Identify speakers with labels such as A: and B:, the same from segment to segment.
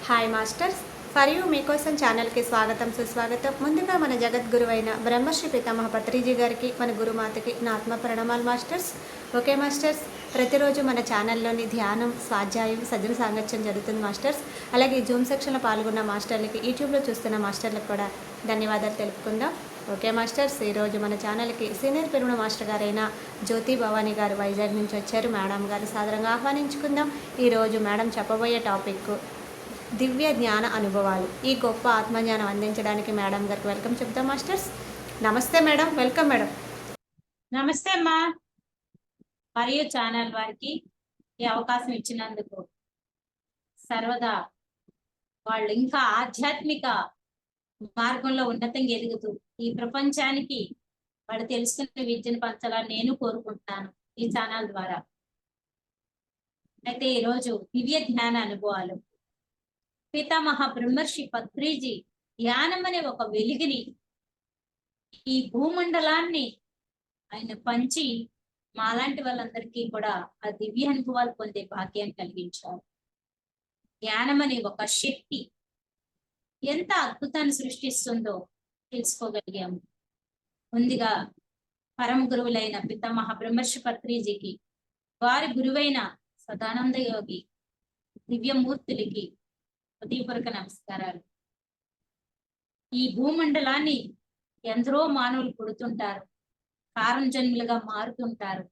A: Hi masters, for you మీకోసం ఛానల్కి స్వాగతం సుస్వాగతం. ముందుగా మన జగద్గురువైన బ్రహ్మశ్రీ పితామహ పత్రిజీ గారికి, మన గురుమాతకి నా ఆత్మ ప్రణామాలు మాస్టర్స్. ఓకే మాస్టర్స్, ప్రతిరోజు మన ఛానల్లోని ధ్యానం, స్వాధ్యాయం, సజ్జన సాంగత్యం జరుగుతుంది మాస్టర్స్. అలాగే జూమ్ సెక్షన్లో పాల్గొన్న మాస్టర్లకి, యూట్యూబ్లో చూస్తున్న మాస్టర్లకు కూడా ధన్యవాదాలు తెలుపుకుందాం. ఓకే మాస్టర్స్, ఈరోజు మన ఛానల్కి సీనియర్ పెరుగు మాస్టర్ గారైన జ్యోతి భవానీ గారు వైజాగ్ నుంచి వచ్చారు. మేడం గారు సాదరంగా ఆహ్వానించుకుందాం. ఈరోజు మేడం చెప్పబోయే టాపిక్ దివ్య జ్ఞాన అనుభవాలు. ఈ గొప్ప ఆత్మజ్ఞానం అందించడానికి మేడం గారికి వెల్కమ్ చెప్తాం మాస్టర్స్. నమస్తే మేడం, వెల్కమ్ మేడం.
B: నమస్తే అమ్మా. మరియు ఛానల్ వారికి ఈ అవకాశం ఇచ్చినందుకు సర్వదా వాళ్ళు ఇంకా ఆధ్యాత్మిక మార్గంలో ఉన్నతంగా ఎదుగుతూ ఈ ప్రపంచానికి వాళ్ళు తెలుసుకునే విద్యను పంచాలని నేను కోరుకుంటున్నాను ఈ ఛానల్ ద్వారా. అయితే ఈరోజు దివ్య జ్ఞాన అనుభవాలు. పితామహ బ్రహ్మర్షి పత్రిజీ ధ్యానం అనే ఒక వెలుగుని ఈ భూమండలాన్ని ఆయన పంచి మాలాంటి వాళ్ళందరికీ కూడా ఆ దివ్య అనుభవాలు పొందే భాగ్యాన్ని కలిగించారు. జ్ఞానం అనే ఒక శక్తి ఎంత అద్భుతాన్ని సృష్టిస్తుందో తెలుసుకోగలిగాము. ముందుగా పరమ గురువులైన పితామహ బ్రహ్మర్షి పత్రిజీకి, వారి గురువైన సదానంద యోగి దివ్యమూర్తులకి హృదయపూర్వక నమస్కారాలు. ఈ భూమండలాన్ని ఎందరో మానవులు పుడుతుంటారు, కారణ జన్ములుగా మారుతుంటారు.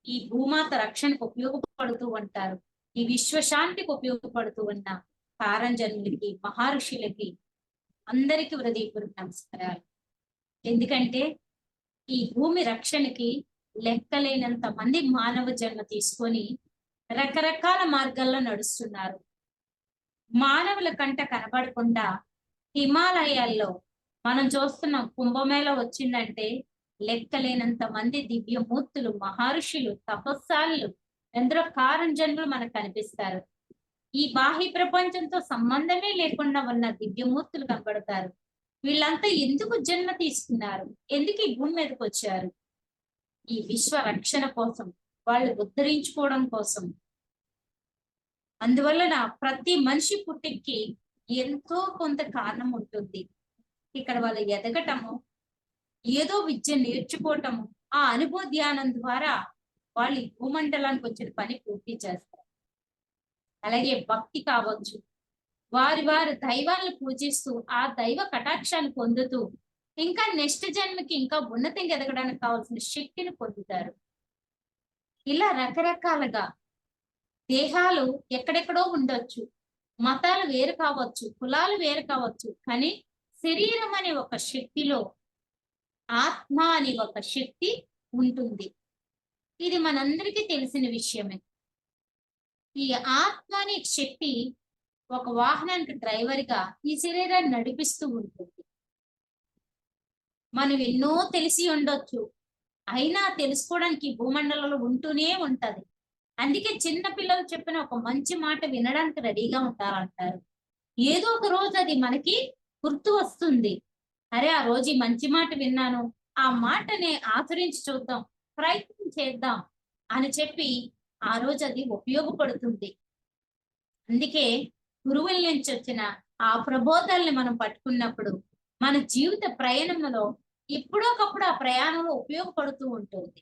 B: ఈ భూమాత రక్షణకు ఉపయోగపడుతూ ఉంటారు. ఈ విశ్వశాంతికి ఉపయోగపడుతూ ఉన్న కారణ జన్ములకి, మహర్షులకి అందరికీ హృదయపూర్వక నమస్కారాలు. ఎందుకంటే ఈ భూమి రక్షణకి లెక్కలేనంత మంది మానవ జన్మ తీసుకొని రకరకాల మార్గాల్లో నడుస్తున్నారు. మానవుల కంట కనబడకుండా హిమాలయాల్లో మనం చూస్తున్న కుంభమేళ వచ్చిందంటే లెక్కలేనంత మంది దివ్యమూర్తులు, మహర్షులు, తపస్సాలు, ఎందరో కారణజన్ములు మనకు కనిపిస్తారు. ఈ బాహ్య ప్రపంచంతో సంబంధమే లేకుండా ఉన్న దివ్యమూర్తులు కనబడతారు. వీళ్ళంతా ఎందుకు జన్మ తీసుకున్నారు? ఎందుకు ఈ భూమి మీదకి వచ్చారు? ఈ విశ్వ రక్షణ కోసం, వాళ్ళు ఉద్ధరించుకోవడం కోసం. అందువలన ప్రతి మనిషి పుట్టికి ఎంతో కొంత కారణం ఉంటుంది. ఇక్కడ వాళ్ళు ఎదగటము, ఏదో విద్య నేర్చుకోవటము, ఆ అనుభవ ధ్యానం ద్వారా వాళ్ళు ఈ భూమండలానికి వచ్చిన పని పూర్తి చేస్తారు. అలాగే భక్తి కావచ్చు, వారి వారి దైవాలను పూజిస్తూ ఆ దైవ కటాక్షాన్ని పొందుతూ ఇంకా నెక్స్ట్ జన్మకి ఇంకా ఉన్నతంగా ఎదగడానికి కావాల్సిన శక్తిని పొందుతారు. ఇలా రకరకాలుగా దేహాలు ఎక్కడెక్కడో ఉండొచ్చు, మతాలు వేరు కావచ్చు, కులాలు వేరు కావచ్చు, కానీ శరీరం అనే ఒక శక్తిలో ఆత్మ అనే ఒక శక్తి ఉంటుంది. ఇది మనందరికీ తెలిసిన విషయమే. ఈ ఆత్మ అనే శక్తి ఒక వాహనానికి డ్రైవర్గా ఈ శరీరాన్ని నడిపిస్తూ ఉంటుంది. మనం ఎన్నో తెలిసి ఉండొచ్చు, అయినా తెలుసుకోవడానికి భూమండలంలో ఉంటూనే ఉంటది. అందుకే చిన్న పిల్లలు చెప్పిన ఒక మంచి మాట వినడానికి రెడీగా ఉంటారంటారు. ఏదో ఒక రోజు అది మనకి గుర్తు వస్తుంది. అరే, ఆ రోజు ఈ మంచి మాట విన్నాను, ఆ మాటని ఆచరించి చూద్దాం, ప్రయత్నం చేద్దాం అని చెప్పి ఆ రోజు అది ఉపయోగపడుతుంది. అందుకే గురువుల నుంచి వచ్చిన ఆ ప్రబోధాలని మనం పట్టుకున్నప్పుడు మన జీవిత ప్రయాణంలో ఎప్పుడోకప్పుడు ఆ ప్రయాణంలో ఉపయోగపడుతూ ఉంటుంది.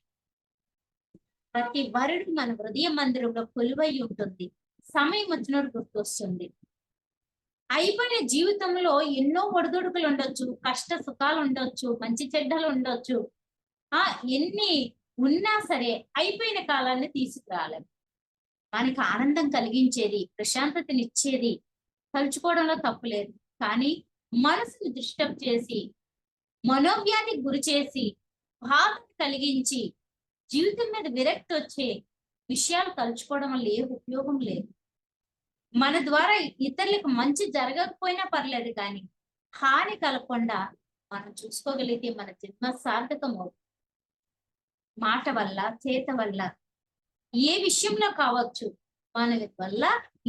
B: ప్రతి వరుడు మన హృదయ మందిరంలో కొలువై ఉంటుంది. సమయం వచ్చినప్పుడు గుర్తొస్తుంది. అయిపోయిన జీవితంలో ఎన్నో ఒడిదుడుకులు ఉండొచ్చు, కష్ట సుఖాలు ఉండొచ్చు, మంచి చెడ్డలు ఉండొచ్చు. ఎన్ని ఉన్నా సరే అయిపోయిన కాలాన్ని తీసుకురాలేము. మనకి ఆనందం కలిగించేది, ప్రశాంతతనిచ్చేది తలుచుకోవడంలో తప్పులేదు. కానీ మనసును డిస్టర్బ్ చేసి, మనోవ్యాధికి గురి చేసి, బాధను కలిగించి, జీవితం మీద విరక్తి వచ్చే విషయాలు తలుచుకోవడం వల్ల ఏ ఉపయోగం లేదు. మన ద్వారా ఇతరులకు మంచి జరగకపోయినా పర్లేదు, కానీ హాని కలగకుండా మనం చూసుకోగలిగితే మన జన్మ సార్థకం అవుతుంది. మాట వల్ల, చేత వల్ల, ఏ విషయంలో కావచ్చు, మన వల్ల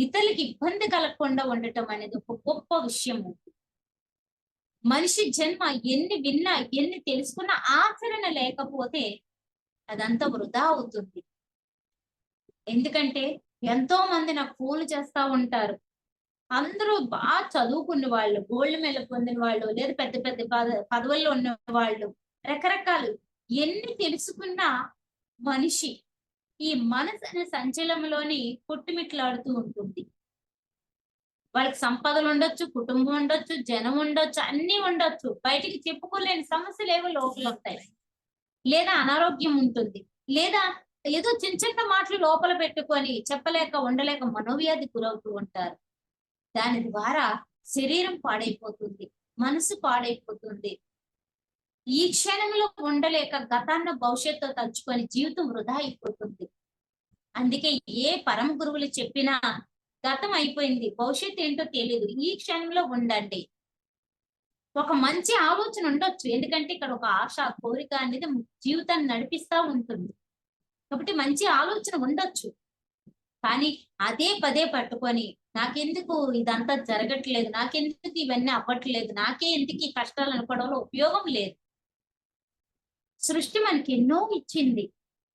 B: ఇతరులకు ఇబ్బంది కలగకుండా ఉండటం అనేది ఒక గొప్ప విషయం. మనిషి జన్మ ఎన్ని విన్నా, ఎన్ని తెలుసుకున్నా ఆచరణ లేకపోతే అదంతా వృధా అవుతుంది. ఎందుకంటే ఎంతో మంది నాకు ఫోన్లు చేస్తా ఉంటారు. అందరూ బాగా చదువుకున్న వాళ్ళు, గోల్డ్ మెడల్ పొందిన వాళ్ళు, లేదా పెద్ద పెద్ద పదవుల్లో ఉన్న వాళ్ళు, రకరకాలు ఎన్ని తెలుసుకున్నా మనిషి ఈ మనసు అనే సంచలనంలోని కొట్టుమిట్లాడుతూ ఉంటుంది. వాళ్ళకి సంపదలు ఉండొచ్చు, కుటుంబం ఉండొచ్చు, జనం ఉండొచ్చు, అన్ని ఉండొచ్చు. బయటికి చెప్పుకోలేని సమస్యలు ఏవో లోపల ఉంటాయి. లేదా అనారోగ్యం ఉంటుంది. లేదా ఏదో చిన్న చిన్న మాటలు లోపల పెట్టుకొని చెప్పలేక ఉండలేక మనోవ్యాధి గురవుతూ ఉంటారు. దాని ద్వారా శరీరం పాడైపోతుంది, మనసు పాడైపోతుంది. ఈ క్షణంలో ఉండలేక గతాన్న భవిష్యత్తు తలుచుకొని జీవితం వృధా అయిపోతుంది. అందుకే ఏ పరమ గురువులు చెప్పినా గతం అయిపోయింది, భవిష్యత్తు ఏంటో తెలియదు, ఈ క్షణంలో ఉండండి. ఒక మంచి ఆలోచన ఉండొచ్చు, ఎందుకంటే ఇక్కడ ఒక ఆశ, కోరిక అనేది జీవితాన్ని నడిపిస్తా ఉంటుంది. కాబట్టి మంచి ఆలోచన ఉండొచ్చు, కానీ అదే పదే పట్టుకొని నాకెందుకు ఇదంతా జరగట్లేదు, నాకెందుకు ఇవన్నీ అవ్వట్లేదు, నాకే ఎందుకు ఈ కష్టాలు అనుకోవడంలో ఉపయోగం లేదు. సృష్టి మనకి ఎన్నో ఇచ్చింది,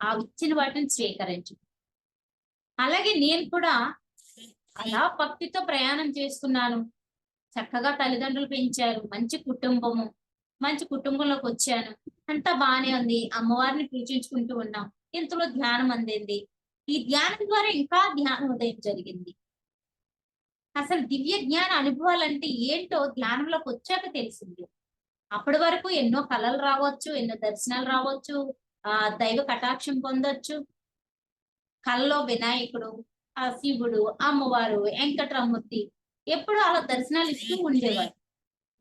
B: ఆ ఇచ్చిన వాటిని స్వీకరించు. అలాగే నేను కూడా అలా భక్తితో ప్రయాణం చేస్తున్నాను. చక్కగా తల్లిదండ్రులు పెంచారు, మంచి కుటుంబము, మంచి కుటుంబంలోకి వచ్చాను, అంతా బానే ఉంది. అమ్మవారిని పూజించుకుంటూ ఉన్నాం. ఇంతలో ధ్యానం అందింది. ఈ ధ్యానం ద్వారా ఇంకా జ్ఞానోదయం జరిగింది. అసలు దివ్య జ్ఞాన అనుభవాలు అంటే ఏంటో ధ్యానంలోకి వచ్చాక తెలిసింది. అప్పటి వరకు ఎన్నో కళలు రావచ్చు, ఎన్నో దర్శనాలు రావచ్చు, దైవ కటాక్షం పొందొచ్చు. కళ్ళలో వినాయకుడు, ఆ శివుడు, అమ్మవారు, వెంకటరమూర్తి ఎప్పుడు అలా దర్శనాలు ఇస్తూ ఉండేవారు.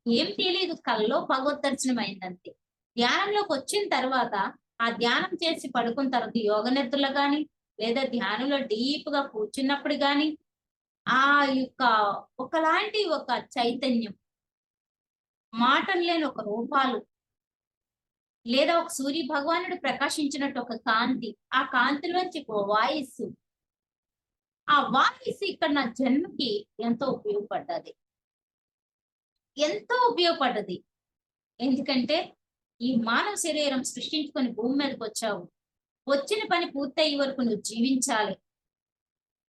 B: ఏం తెలియదు, కళ్ళలో భగవత్ దర్శనం అయిందంతే. ధ్యానంలోకి వచ్చిన తర్వాత ఆ ధ్యానం చేసి పడుకున్న తర్వాత యోగ నిద్రలో గాని, లేదా ధ్యానంలో డీప్ గా కూర్చున్నప్పుడు గాని ఆ యొక్క ఒకలాంటి ఒక చైతన్యం, మాటలు లేని ఒక రూపాలు, లేదా ఒక సూర్య భగవానుడు ప్రకాశించినట్టు ఒక కాంతి, ఆ కాంతిలోంచి ఒక వాయిస్, ఆ వాయిస్ ఇక్కడ నా జన్మకి ఎంతో ఉపయోగపడ్డది, ఎంతో ఉపయోగపడ్డది. ఎందుకంటే ఈ మానవ శరీరం సృష్టించుకొని భూమి మీదకి వచ్చావు, వచ్చిన పని పూర్తయ్యే వరకు నువ్వు జీవించాలి.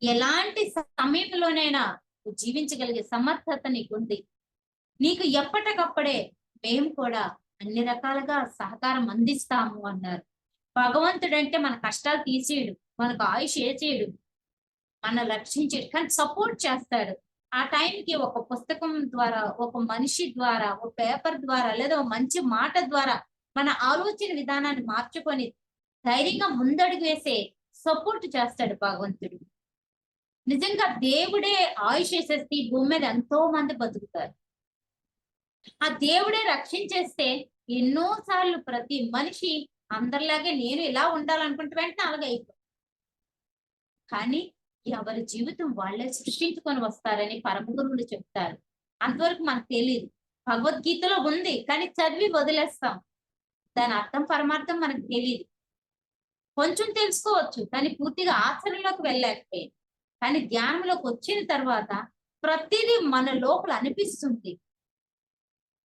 B: ఎలాంటి సమయంలోనైనా నువ్వు జీవించగలిగే సమర్థత నీకుంది. నీకు ఎప్పటికప్పుడే మేము కూడా అన్ని రకాలుగా సహకారం అందిస్తాము అన్నారు. భగవంతుడంటే మన కష్టాలు తీసేయడు, మనకు ఆయుష్ ఏచేయడు, మన రక్షించేడు, కానీ సపోర్ట్ చేస్తాడు. ఆ టైంకి ఒక పుస్తకం ద్వారా, ఒక మనిషి ద్వారా, ఒక పేపర్ ద్వారా, లేదా ఒక మంచి మాట ద్వారా మన ఆలోచన విధానాన్ని మార్చుకొని ధైర్యంగా ముందడుగు వేసే సపోర్ట్ చేస్తాడు భగవంతుడు. నిజంగా దేవుడే ఆయుష్ వేసేస్తే ఈ భూమి మీద ఎంతో మంది బతుకుతారు. ఆ దేవుడే రక్షించేస్తే ఎన్నో సార్లు ప్రతి మనిషి అందరిలాగే నేను ఇలా ఉండాలనుకుంటే వెంటనే అలాగే అయిపోతుంది. కానీ ఎవరి జీవితం వాళ్ళే సృష్టించుకొని వస్తారని పరమ గురువులు చెప్తారు. అంతవరకు మనకు తెలియదు. భగవద్గీతలో ఉంది, కానీ చదివి వదిలేస్తాం. దాని అర్థం పరమార్థం మనకు తెలియదు. కొంచెం తెలుసుకోవచ్చు, కానీ పూర్తిగా ఆచరణలోకి వెళ్ళలేకపోయాం. కానీ ధ్యానంలోకి వచ్చిన తర్వాత ప్రతిదీ మన లోపల అనిపిస్తుంది,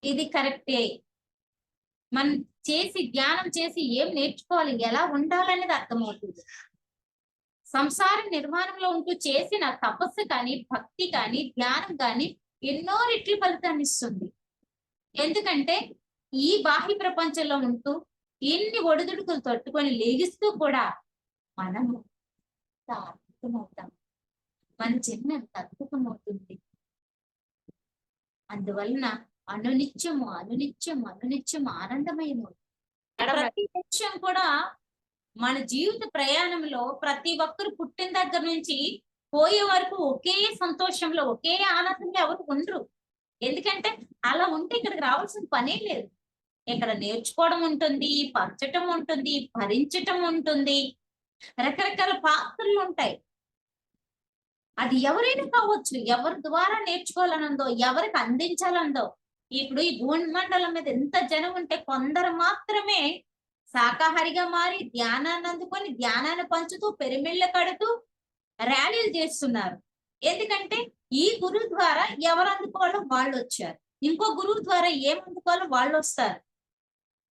B: ఇది కరెక్టే. మనం చేసి ధ్యానం చేసి ఏం నేర్చుకోవాలి, ఎలా ఉండాలనేది అర్థమవుతుంది. సంసార నిర్మాణంలో ఉంటూ చేసిన తపస్సు కానీ, భక్తి కానీ, ధ్యానం కానీ ఎన్నో రెట్ల ఫలితాన్ని ఇస్తుంది. ఎందుకంటే ఈ బాహ్య ప్రపంచంలో ఉంటూ ఎన్ని ఒడిదుడుకులు తట్టుకొని లేగిస్తూ కూడా మనము అద్భుతమవుతాం, మన జన్మ ఎంత అద్భుతమవుతుంది. అందువలన అనునిత్యము అనునిత్యము అనునిత్యము ఆనందమయము. ప్రతి నిమిషం కూడా మన జీవిత ప్రయాణంలో ప్రతి ఒక్కరు పుట్టిన దగ్గర నుంచి పోయే వరకు ఒకే సంతోషంలో, ఒకే ఆనందంలో ఎవరు ఉండరు. ఎందుకంటే అలా ఉంటే ఇక్కడికి రావాల్సిన పనే లేదు. ఇక్కడ నేర్చుకోవడం ఉంటుంది, పంచటం ఉంటుంది, భరించటం ఉంటుంది, రకరకాల పాత్రలు ఉంటాయి. అది ఎవరైనా కావచ్చు, ఎవరి ద్వారా నేర్చుకోవాలనుందో, ఎవరికి అందించాలందో. ఇప్పుడు ఈ భూమండలం మీద ఎంత జనం ఉంటే కొందరు మాత్రమే శాకాహారిగా మారి ధ్యానాన్ని అందుకొని ధ్యానాన్ని పంచుతూ పెరిమిళ్ళ కడుతూ ర్యాలీలు చేస్తున్నారు. ఎందుకంటే ఈ గురువు ద్వారా ఎవరు అందుకోవాలో వాళ్ళు వచ్చారు, ఇంకో గురువు ద్వారా ఏం అందుకోవాలో వాళ్ళు వస్తారు.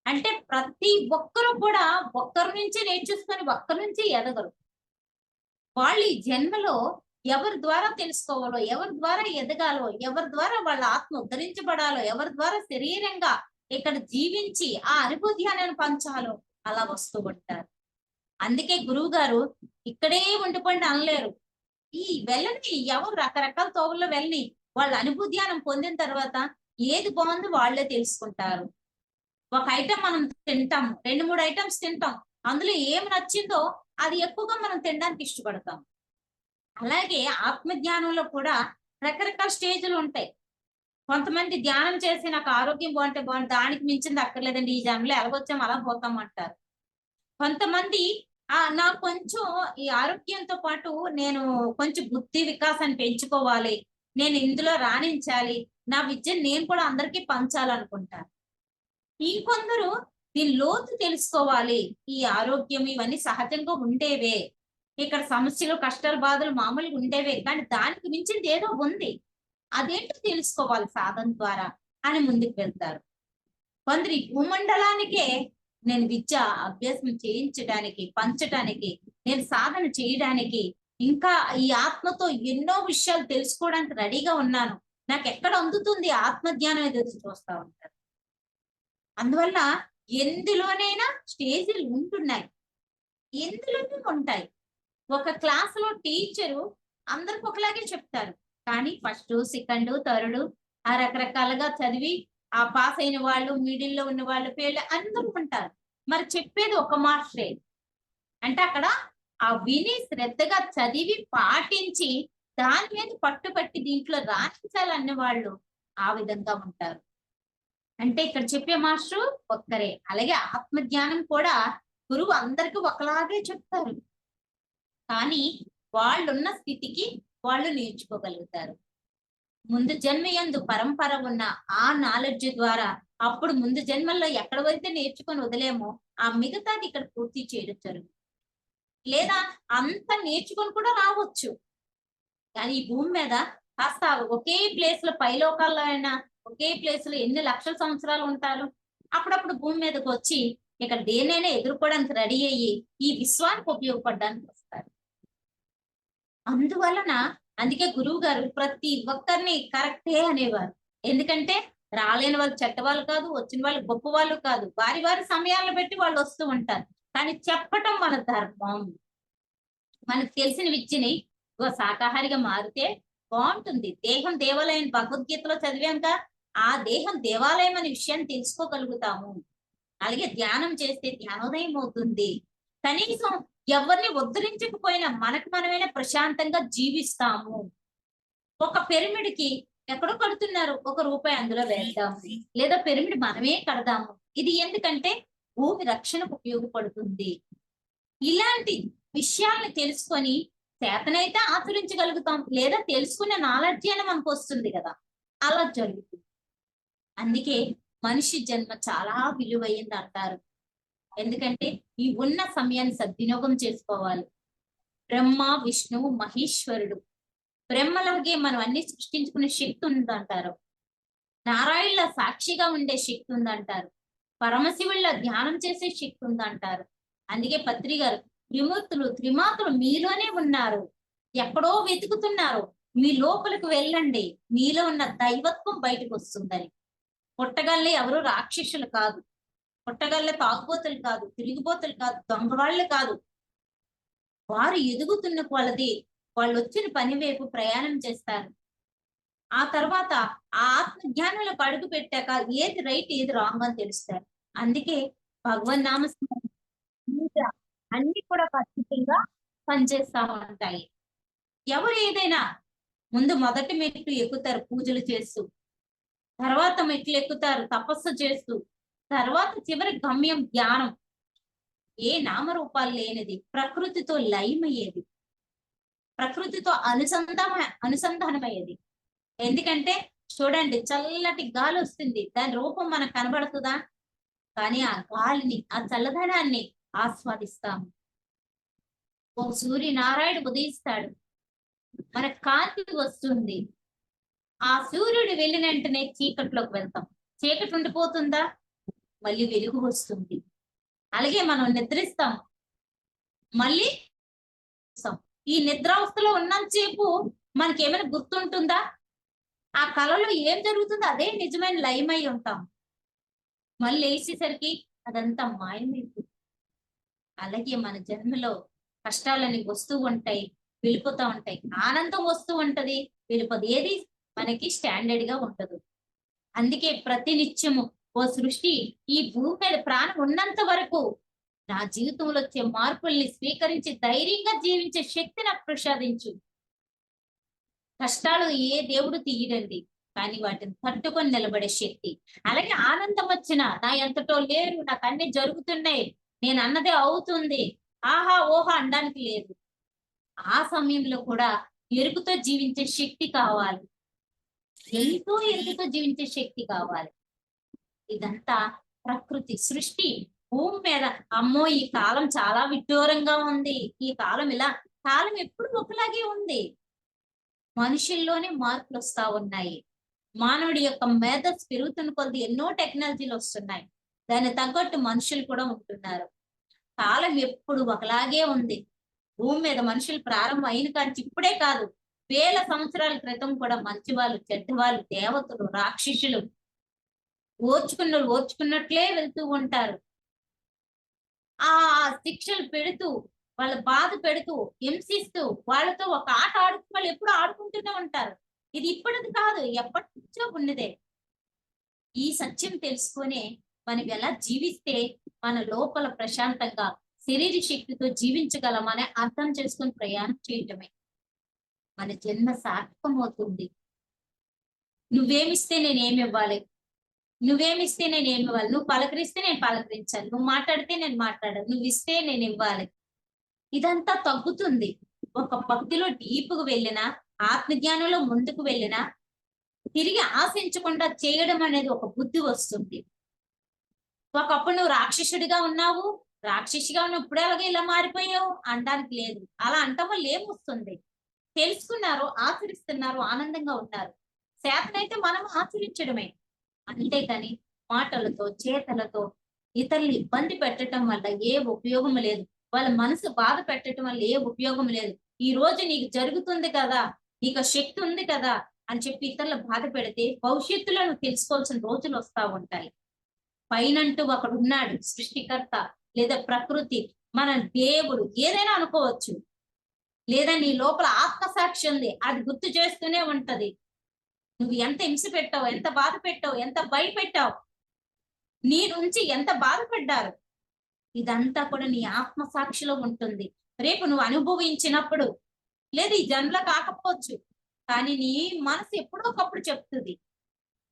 B: అంటే ప్రతి ఒక్కరు కూడా ఒక్కరి నుంచి నేర్చుకొని ఒక్కరి నుంచి ఎదగరు. వాళ్ళు ఈ జన్మలో ఎవరి ద్వారా తెలుసుకోవాలో, ఎవరి ద్వారా ఎదగాలో, ఎవరి ద్వారా వాళ్ళ ఆత్మ ఉద్ధరించబడాలో, ఎవరి ద్వారా శరీరంగా ఇక్కడ జీవించి ఆ అనుభూతిని పంచాలో అలా వస్తూ ఉంటారు. అందుకే గురువు గారు ఇక్కడే ఉండిపోండి అనలేరు. ఈ వెళ్ళని ఎవరు రకరకాల తోవల్లో వెళ్ళని వాళ్ళ అనుభూధ్యానం పొందిన తర్వాత ఏది బాగుందో వాళ్ళే తెలుసుకుంటారు. ఒక ఐటమ్ మనం తింటాం, 2-3 ఐటమ్స్ తింటాం, అందులో ఏం నచ్చిందో అది ఎక్కువగా మనం తినడానికి ఇష్టపడతాం. అలాగే ఆత్మజ్ఞానంలో కూడా రకరకాల స్టేజ్లు ఉంటాయి. కొంతమంది ధ్యానం చేసి నాకు ఆరోగ్యం బాగుంటే బాగుంది, దానికి మించింది అక్కర్లేదండి, ఈ జన్మలో ఎలాగొచ్చాం అలా పోతాం అంటారు. కొంతమంది నాకు కొంచెం ఈ ఆరోగ్యంతో పాటు నేను కొంచెం బుద్ధి వికాసాన్ని పెంచుకోవాలి, నేను ఇందులో రాణించాలి, నా విద్యను నేను కూడా అందరికీ పంచాలనుకుంటాను. ఇంకొందరు దీని లోతు తెలుసుకోవాలి, ఈ ఆరోగ్యం ఇవన్నీ సహజంగా ఉండేవే, ఇక్కడ సమస్యలు కష్టాలు బాధలు మామూలుగా ఉండేవే, కానీ దానికి మించింది ఏదో ఉంది, అదేంటో తెలుసుకోవాలి సాధన ద్వారా అని ముందుకు వెళ్తారు. కొందరు ఈ భూమండలానికే నేను విద్య అభ్యాసం చేయించడానికి, పంచడానికి, నేను సాధన చేయడానికి, ఇంకా ఈ ఆత్మతో ఎన్నో విషయాలు తెలుసుకోవడానికి రెడీగా ఉన్నాను, నాకు ఎక్కడ అందుతుంది ఆత్మజ్ఞానం ఎదురు చూస్తా ఉంటారు. అందువల్ల ఎందులోనైనా స్టేజీలు ఉంటున్నాయి, ఎందులోనే ఉంటాయి. ఒక క్లాస్ లో టీచరు అందరికి ఒకలాగే చెప్తారు, కానీ ఫస్ట్, సెకండ్, థర్డ్ ఆ రకరకాలుగా చదివి ఆ పాస్ అయిన వాళ్ళు, మిడిల్ లో ఉన్న వాళ్ళు, ఫెయిల్ అందరూ ఉంటారు. మరి చెప్పేది ఒక మాస్టరే అంటే అక్కడ ఆ విని శ్రద్ధగా చదివి పాటించి దాని మీద పట్టుబట్టి దీంట్లో రాణించాలన్న వాళ్ళు ఆ విధంగా ఉంటారు. అంటే ఇక్కడ చెప్పే మాస్టర్ ఒక్కరే. అలాగే ఆత్మజ్ఞానం కూడా గురువు అందరికి ఒకలాగే చెప్తారు, కానీ వాళ్ళున్న స్థితికి వాళ్ళు నేర్చుకోగలుగుతారు. ముందు జన్మ యందు పరంపర ఉన్న ఆ నాలెడ్జ్ ద్వారా అప్పుడు ముందు జన్మల్లో ఎక్కడ వరకు నేర్చుకొని వదిలేమో ఆ మిగతాది ఇక్కడ పూర్తి చేయడం జరుగుతుంది. లేదా అంత నేర్చుకొని కూడా రావచ్చు, కానీ ఈ భూమి మీద కాస్త ఒకే ప్లేస్ లో పైలోకాల్లో అయినా ఒకే ప్లేస్ లో ఎన్ని లక్షల సంవత్సరాలు ఉంటారు. అప్పుడప్పుడు భూమి మీదకి వచ్చి ఇక్కడ దేనైనా ఎదుర్కోవడానికి రెడీ అయ్యి ఈ విశ్వానికి ఉపయోగపడడానికి వస్తారు. అందువలన అందుకే గురువు గారు ప్రతి ఒక్కరిని కరెక్టే అనేవారు. ఎందుకంటే రాలేని వాళ్ళు చెడ్డ వాళ్ళు కాదు, వచ్చిన వాళ్ళు గొప్ప వాళ్ళు కాదు, వారి వారి సమయాలను బట్టి వాళ్ళు వస్తూ ఉంటారు. కానీ చెప్పటం మన ధర్మం. మనకు తెలిసిన విద్యని శాకాహారిగా మారితే బాగుంటుంది. దేహం దేవాలయం భగవద్గీతలో చదివాక ఆ దేహం దేవాలయం అనే విషయాన్ని తెలుసుకోగలుగుతాము. అలాగే ధ్యానం చేస్తే జ్ఞానోదయం అవుతుంది. కనీసం ఎవరిని ఉద్ధరించకపోయినా మనకు మనమైనా ప్రశాంతంగా జీవిస్తాము. ఒక పిరమిడ్ కి ఎక్కడో కడుతున్నారు, ₹1 అందులో వేద్దాము, లేదా పిరమిడ్ మనమే కడదాము. ఇది ఎందుకంటే భూమి రక్షణకు ఉపయోగపడుతుంది. ఇలాంటి విషయాలను తెలుసుకొని చేతనైతే ఆచరించగలుగుతాం, లేదా తెలుసుకునే నాలెడ్జ్ అని మనకు వస్తుంది కదా, అలా జరుగుతుంది. అందుకే మనిషి జన్మ చాలా విలువైంది అంటారు. ఎందుకంటే ఈ ఉన్న సమయాన్ని సద్వినియోగం చేసుకోవాలి. బ్రహ్మ, విష్ణువు, మహేశ్వరుడు. బ్రహ్మలాగే మనం అన్ని సృష్టించుకునే శక్తి ఉందంటారు. నారాయణుల సాక్షిగా ఉండే శక్తి ఉందంటారు. పరమశివుళ్ళ ధ్యానం చేసే శక్తి ఉందంటారు. అందుకే పత్రి గారు త్రిమూర్తులు, త్రిమాతలు మీలోనే ఉన్నారు, ఎక్కడో వెతుకుతున్నారు, మీ లోపలికి వెళ్ళండి, మీలో ఉన్న దైవత్వం బయటకు వస్తుందని. పుట్టగల్లే ఎవరు రాక్షసులు కాదు, పుట్టగల్లే తాగుబోతులు కాదు, తిరిగిపోతులు కాదు, దొంగవాళ్ళు కాదు. వారు ఎదుగుతున్న కొలది వాళ్ళు వచ్చిన పని వైపు ప్రయాణం చేస్తారు. ఆ తర్వాత ఆ ఆత్మ జ్ఞానంలో అడుగు పెట్టాక ఏది రైట్ ఏది రాంగ్ అని తెలుస్తారు. అందుకే భగవన్ నామ అన్ని కూడా ఖచ్చితంగా పనిచేస్తా ఉంటాయి. ఎవరు ఏదైనా ముందు మొదటి మెట్టు ఎక్కుతారు పూజలు చేస్తూ, తర్వాత మెట్లు ఎక్కుతారు తపస్సు చేస్తూ, తర్వాత చివరి గమ్యం ధ్యానం. ఏ నామరూపాలు లేనిది, ప్రకృతితో లయమయ్యేది, ప్రకృతితో అనుసంధానమయ్యేది. ఎందుకంటే చూడండి, చల్లటి గాలి వస్తుంది, దాని రూపం మనకు కనబడుతుందా? కానీ ఆ గాలిని, ఆ చల్లదనాన్ని ఆస్వాదిస్తాము. ఓ సూర్యనారాయణుడు ఉదయిస్తాడు, మన కాంతి వస్తుంది, ఆ సూర్యుడు వెళ్ళిన వెంటనే చీకట్లోకి వెళ్తాం. చీకటి ఉండిపోతుందా? మళ్ళీ వెలుగు వస్తుంది. అలాగే మనం నిద్రిస్తాం, మళ్ళీ ఈ నిద్రావస్థలో ఉన్నంతసేపు మనకేమైనా గుర్తుంటుందా? ఆ కళలో ఏం జరుగుతుందో అదే నిజమైన లయమై ఉంటాం. మళ్ళీ లేచేసరికి అదంతా మాయమైపోతుంది. అలాగే మన జన్మలో కష్టాలని వస్తూ ఉంటాయి, వెళ్ళిపోతా ఉంటాయి. ఆనందం వస్తూ ఉంటది, వెళ్ళిపోదు. ఏది మనకి స్టాండర్డ్ గా ఉండదు. అందుకే ప్రతి నిత్యము ఓ సృష్టి, ఈ భూమి మీద ప్రాణం ఉన్నంత వరకు నా జీవితంలో వచ్చే మార్పుల్ని స్వీకరించి ధైర్యంగా జీవించే శక్తి నాకు ప్రసాదించు. కష్టాలు ఏ దేవుడు తీయడండి, కానీ వాటిని తట్టుకొని నిలబడే శక్తి. అలాగే ఆనందం వచ్చినా నా ఎంతటో లేరు, నాకు అన్ని జరుగుతున్నాయి, నేను అన్నదే అవుతుంది, ఆహా ఓహా అనడానికి లేదు. ఆ సమయంలో కూడా ఎరుకుతో జీవించే శక్తి కావాలి. ఎంతో ఎరుకుతో జీవించే శక్తి కావాలి. ఇదంతా ప్రకృతి సృష్టి. భూమి మీద అమ్మో ఈ కాలం చాలా విడ్డూరంగా ఉంది, ఈ కాలం ఇలా, కాలం ఎప్పుడు ఒకలాగే ఉంది. మనుషుల్లోనే మార్పులు వస్తా ఉన్నాయి. మానవుడి యొక్క మేధస్సు పెరుగుతున్న కొద్ది ఎన్నో టెక్నాలజీలు వస్తున్నాయి. దాన్ని తగ్గట్టు మనుషులు కూడా ఉంటున్నారు. కాలం ఎప్పుడు ఒకలాగే ఉంది. భూమి మీద మనుషులు ప్రారంభం అయిన కాంచి ఇప్పుడే కాదు, వేల సంవత్సరాల క్రితం కూడా మంచి వాళ్ళు, చెడ్డ వాళ్ళు, దేవతలు, రాక్షసులు, ఓర్చుకున్నట్లే వెళ్తూ ఉంటారు. ఆ శిక్షలు పెడుతూ, వాళ్ళ బాధ పెడుతూ, హింసిస్తూ, వాళ్ళతో ఒక ఆట ఆడుతూ వాళ్ళు ఎప్పుడు ఆడుకుంటూనే ఉంటారు. ఇది ఇప్పటిది కాదు, ఎప్పటి నుంచో ఉన్నదే. ఈ సత్యం తెలుసుకునే మనం ఎలా జీవిస్తే మన లోపల ప్రశాంతంగా శరీర శక్తితో జీవించగలమని అర్థం చేసుకుని ప్రయాణం చేయటమే మన జన్మ సార్థకమవుతుంది. నువ్వేమిస్తే నేనేమి ఇవ్వాలి, నువ్వేమిస్తే నేనేమి ఇవ్వాలి, నువ్వు పలకరిస్తే నేను పలకరించాలి, నువ్వు మాట్లాడితే నేను మాట్లాడాలి, నువ్వు ఇస్తే నేను ఇవ్వాలి. ఇదంతా తగ్గుతుంది. ఒక భక్తిలో డీప్కు వెళ్ళినా, ఆత్మజ్ఞానంలో ముందుకు వెళ్ళినా, తిరిగి ఆశించకుండా చేయడం అనేది ఒక బుద్ధి వస్తుంది. ఒకప్పుడు నువ్వు రాక్షసుడిగా ఉన్నావు, రాక్షసిగా ఉన్నావు, ఇప్పుడే అలాగే ఇలా మారిపోయావు అనడానికి లేదు. అలా అంటాం వల్ల ఏమొస్తుంది? తెలుసుకున్నారు, ఆచరిస్తున్నారు, ఆనందంగా ఉన్నారు. చేతనైతే మనం ఆచరించడమే. అంతేకాని మాటలతో, చేతలతో ఇతరులు ఇబ్బంది పెట్టడం వల్ల ఏ ఉపయోగం లేదు. వాళ్ళ మనసు బాధ పెట్టడం వల్ల ఏ ఉపయోగం లేదు. ఈ రోజు నీకు జరుగుతుంది కదా, నీకు శక్తి ఉంది కదా అని చెప్పి ఇతరులు బాధ పెడితే భవిష్యత్తులో నువ్వు తెలుసుకోవాల్సిన రోజులు వస్తా ఉంటాయి. పైనంటూ ఒకడు ఉన్నాడు, సృష్టికర్త లేదా ప్రకృతి, మన దేవుడు, ఏదైనా అనుకోవచ్చు. లేదా నీ లోపల ఆత్మసాక్షి ఉంది, అది గుర్తు చేస్తూనే ఉంటది. నువ్వు ఎంత హింస పెట్టావు, ఎంత బాధ పెట్టావు, ఎంత భయపెట్టావు, నీ నుంచి ఎంత బాధపడ్డారు, ఇదంతా కూడా నీ ఆత్మసాక్షిలో ఉంటుంది. రేపు నువ్వు అనుభవించినప్పుడు, లేదు ఈ జన్మలో కాకపోవచ్చు, కానీ నీ మనసు ఎప్పుడో ఒకప్పుడు చెప్తుంది.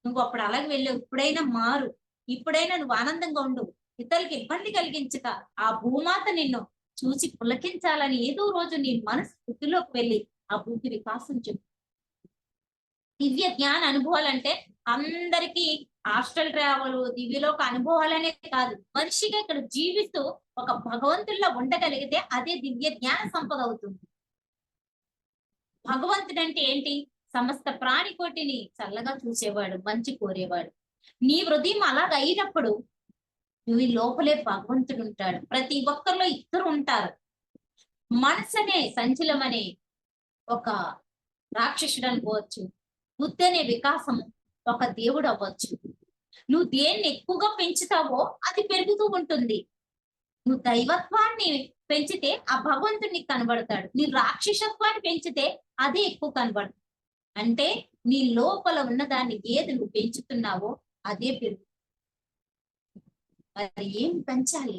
B: నువ్వు అప్పుడు అలాగే వెళ్ళావు, ఇప్పుడైనా మారు, ఇప్పుడైనా నువ్వు ఆనందంగా ఉండు, ఇతరులకు ఇబ్బంది కలిగించక ఆ భూమాత నిన్ను చూసి పులకించాలని ఏదో రోజు నీ మనసు బుద్ధిలోకి వెళ్ళి ఆ బుద్ధి వికాసం చెప్పు. దివ్య జ్ఞాన అనుభవాలంటే అందరికీ హాస్టల్ ట్రావెల్, దివ్యలోక అనుభవాలనే కాదు, మనిషిగా ఇక్కడ జీవిస్తూ ఒక భగవంతుల్లో ఉండగలిగితే అదే దివ్య జ్ఞాన సంపద అవుతుంది. భగవంతుడు అంటే ఏంటి? సమస్త ప్రాణికోటిని చల్లగా చూసేవాడు, మంచి కోరేవాడు. నీ హృదయం అలాగ అయినప్పుడు నువ్వు లోపలే భగవంతుడు ఉంటాడు. ప్రతి ఒక్కరిలో ఇద్దరు ఉంటారు. మనసు అనే సంచలం అనే ఒక రాక్షసుడు అనుకోవచ్చు, బుద్ధి అనే వికాసం ఒక దేవుడు అవ్వచ్చు. నువ్వు దేన్ని ఎక్కువగా పెంచుతావో అది పెరుగుతూ ఉంటుంది. నువ్వు దైవత్వాన్ని పెంచితే ఆ భగవంతుడు నీకు కనబడతాడు. నీ రాక్షసత్వాన్ని పెంచితే అదే ఎక్కువ కనబడుతుంది. అంటే నీ లోపల ఉన్న దాన్ని ఏది నువ్వు పెంచుతున్నావో అదే పెరుగు. మరి ఏం పెంచాలి,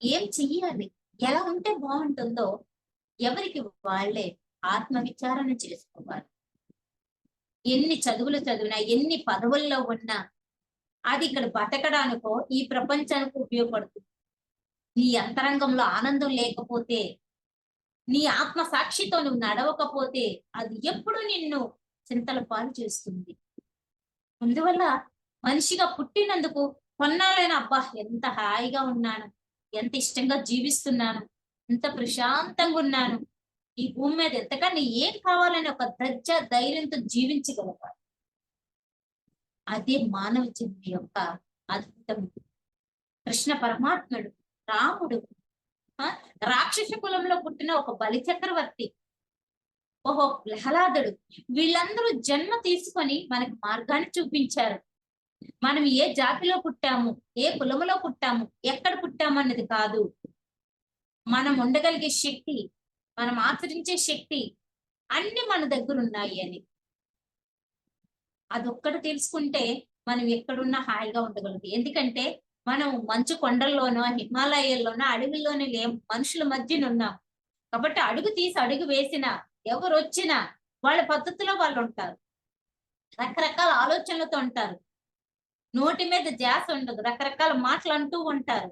B: ఏం చెయ్యాలి, ఎలా ఉంటే బాగుంటుందో ఎవరికి వాళ్ళే ఆత్మ విచారణ చేసుకోవాలి. ఎన్ని చదువులు చదివినా, ఎన్ని పదవుల్లో ఉన్నా అది ఇక్కడ బతకడానికో ఈ ప్రపంచానికి ఉపయోగపడుతుంది. నీ అంతరంగంలో ఆనందం లేకపోతే, నీ ఆత్మ సాక్షితో నువ్వు నడవకపోతే అది ఎప్పుడు నిన్ను చింతల పాలు చేస్తుంది. అందువల్ల మనిషిగా పుట్టినందుకు కొన్నాళ్ళైనా అబ్బా ఎంత హాయిగా ఉన్నాను, ఎంత ఇష్టంగా జీవిస్తున్నాను, ఎంత ప్రశాంతంగా ఉన్నాను, ఈ భూమి మీద ఎంతకన్నా ఏం కావాలని ఒక ధైర్యంతో జీవించగలగాలి. అదే మానవ జన్మ యొక్క అద్భుతం. కృష్ణ పరమాత్ముడు, రాముడు ఆ రాక్షస కులంలో పుట్టిన ఒక బలి చక్రవర్తి, ఓహో ప్రహ్లాదుడు, వీళ్ళందరూ జన్మ తీసుకొని మనకి మార్గాన్ని చూపించారు. మనం ఏ జాతిలో పుట్టాము, ఏ కులములో పుట్టాము, ఎక్కడ పుట్టాము అన్నది కాదు, మనం ఉండగలిగే శక్తి, మనం ఆచరించే శక్తి అన్ని మన దగ్గర ఉన్నాయి అని. అదొక్కటి తెలుసుకుంటే మనం ఎక్కడున్నా హాయిగా ఉండగలుగుతాం. ఎందుకంటే మనం మంచు కొండల్లోనో, హిమాలయాల్లోనో, అడవిలోనే లేం, మనుషుల మధ్యన ఉన్నాం. కాబట్టి అడుగు తీసి అడుగు వేసిన ఎవరు వచ్చినా వాళ్ళ పద్ధతిలో వాళ్ళు ఉంటారు. రకరకాల ఆలోచనలతో ఉంటారు. నోటి మీద ధ్యాస ఉండదు. రకరకాల మాటలు అంటూ ఉంటారు.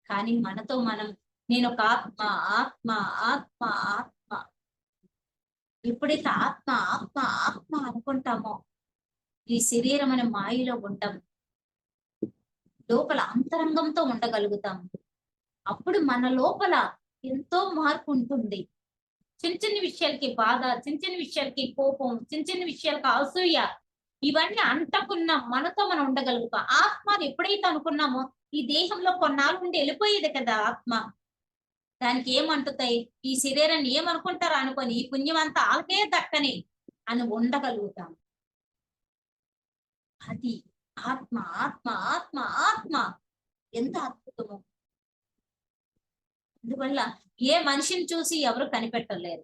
B: కానీ మనతో మనం, నేను ఒక ఆత్మ, ఆత్మ, ఆత్మ, ఆత్మ. ఎప్పుడైతే ఆత్మ, ఆత్మ, ఆత్మ అనుకుంటామో ఈ శరీరం అనే మాయలో ఉంటాం. లోపల అంతరంగంతో ఉండగలుగుతాం. అప్పుడు మన లోపల ఎంతో మార్పు ఉంటుంది. చిన్న చిన్న విషయాలకి బాధ, చిన్న చిన్న విషయాలకి కోపం, చిన్న చిన్న విషయాలకి అసూయ, ఇవన్నీ అంటకున్న మనతో మనం ఉండగలుగుతాం. ఆత్మని ఎప్పుడైతే అనుకున్నామో ఈ దేహంలో కొన్నాళ్ళు ఉండి వెళ్ళిపోయేది కదా ఆత్మ. దానికి ఏమంటుతాయి, ఈ శరీరాన్ని ఏమనుకుంటారా అనుకొని ఈ పుణ్యం అంతా ఆల్కే దక్కని అని ఉండగలుగుతాం. అది ఆత్మ, ఆత్మ, ఆత్మ, ఆత్మ ఎంత అద్భుతమో. అందువల్ల ఏ మనిషిని చూసి ఎవరు కనిపెట్టలేరు.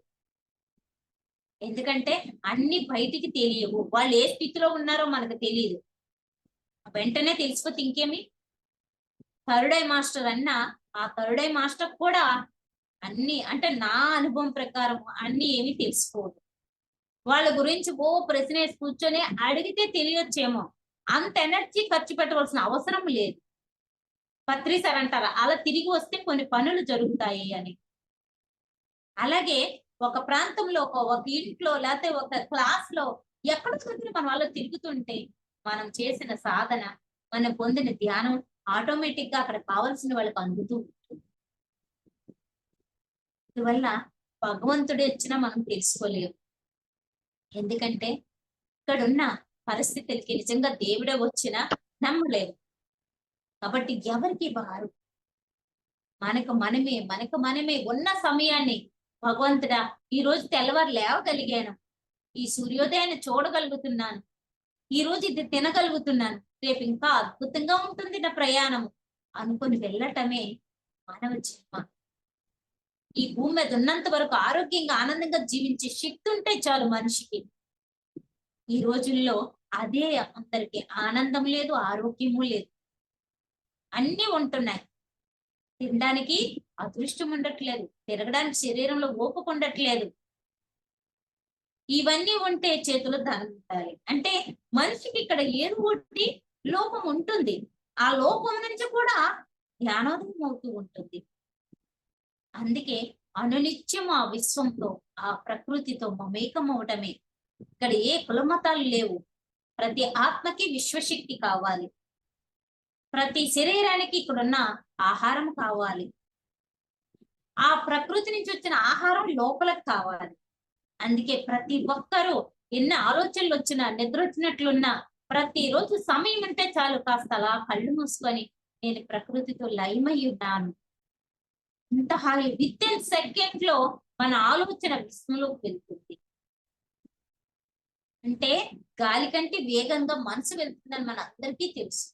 B: ఎందుకంటే అన్ని బయటికి తెలియవు. వాళ్ళు ఏ స్థితిలో ఉన్నారో మనకు తెలియదు. వెంటనే తెలిసిపోతే ఇంకేమి. థర్డ్ ఐ మాస్టర్ అన్న, ఆ థర్డ్ ఐ మాస్టర్ కూడా అన్ని, అంటే నా అనుభవం ప్రకారం అన్ని ఏమి తెలుసుకోదు. వాళ్ళ గురించి ఓ ప్రశ్న వేసి కూర్చొని అడిగితే తెలియొచ్చేమో, అంత ఎనర్జీ ఖర్చు పెట్టవలసిన అవసరం లేదు. పత్రి సార్ అంటారా, అలా తిరిగి వస్తే కొన్ని పనులు జరుగుతాయి అని. అలాగే ఒక ప్రాంతంలో, ఒక ఇంట్లో, లేకపోతే ఒక క్లాస్ లో ఎక్కడో దగ్గర మన వాళ్ళు తిరుగుతుంటే మనం చేసిన సాధన, మనం పొందిన ధ్యానం ఆటోమేటిక్ గా అక్కడ కావాల్సిన వాళ్ళకి అందుతూ ఉంటుంది. అందువల్ల భగవంతుడు వచ్చినా మనం తెలుసుకోలేము. ఎందుకంటే ఇక్కడున్న పరిస్థితులకి నిజంగా దేవుడే వచ్చినా నమ్మలేము. కాబట్టి ఎవరికి వారు మనకు మనమే ఉన్న సమయాన్ని, భగవంతుడా ఈ రోజు తెల్లవారు లేవగలిగాను, ఈ సూర్యోదయాన్ని చూడగలుగుతున్నాను, ఈ రోజు ఇది తినగలుగుతున్నాను, రేపు ఇంకా అద్భుతంగా ఉంటుంది నా ప్రయాణం అనుకుని వెళ్ళటమే మానవ జన్మ. ఈ భూమి మీద ఉన్నంత వరకు ఆరోగ్యంగా ఆనందంగా జీవించే శక్తి ఉంటే చాలు మనిషికి. ఈ రోజుల్లో అదే అందరికి ఆనందం లేదు, ఆరోగ్యము లేదు. అన్ని ఉంటున్నాయి. తినడానికి అదృష్టం ఉండట్లేదు, తిరగడానికి శరీరంలో ఓపిక ఉండట్లేదు. ఇవన్నీ ఉంటే చేతులు ధనం ఉండాలి. అంటే మనిషికి ఇక్కడ ఏదో ఒకటి లోపం ఉంటుంది. ఆ లోపం నుంచి కూడా జ్ఞానోదయం అవుతూ ఉంటుంది. అందుకే అనునిత్యం ఆ విశ్వంతో, ఆ ప్రకృతితో మమేకం అవటమే. ఇక్కడ ఏ కులమతాలు లేవు. ప్రతి ఆత్మకి విశ్వశక్తి కావాలి. ప్రతి శరీరానికి ఇక్కడున్న ఆహారం కావాలి. ఆ ప్రకృతి నుంచి వచ్చిన ఆహారం లోపలకు కావాలి. అందుకే ప్రతి ఒక్కరూ ఎన్ని ఆలోచనలు వచ్చినా, నిద్ర వచ్చినట్లున్నా, ప్రతిరోజు సమయం ఉంటే చాలు కాస్త అలా కళ్ళు మూసుకొని నేను ప్రకృతితో లయమై ఉన్నాను. ఇంత హాయి విత్ ఇన్ సెకండ్ లో మన ఆలోచన విశ్వంలోకి వెళ్తుంది. అంటే గాలి కంటే వేగంగా మనసు వెళ్తుందని మన అందరికీ తెలుసు.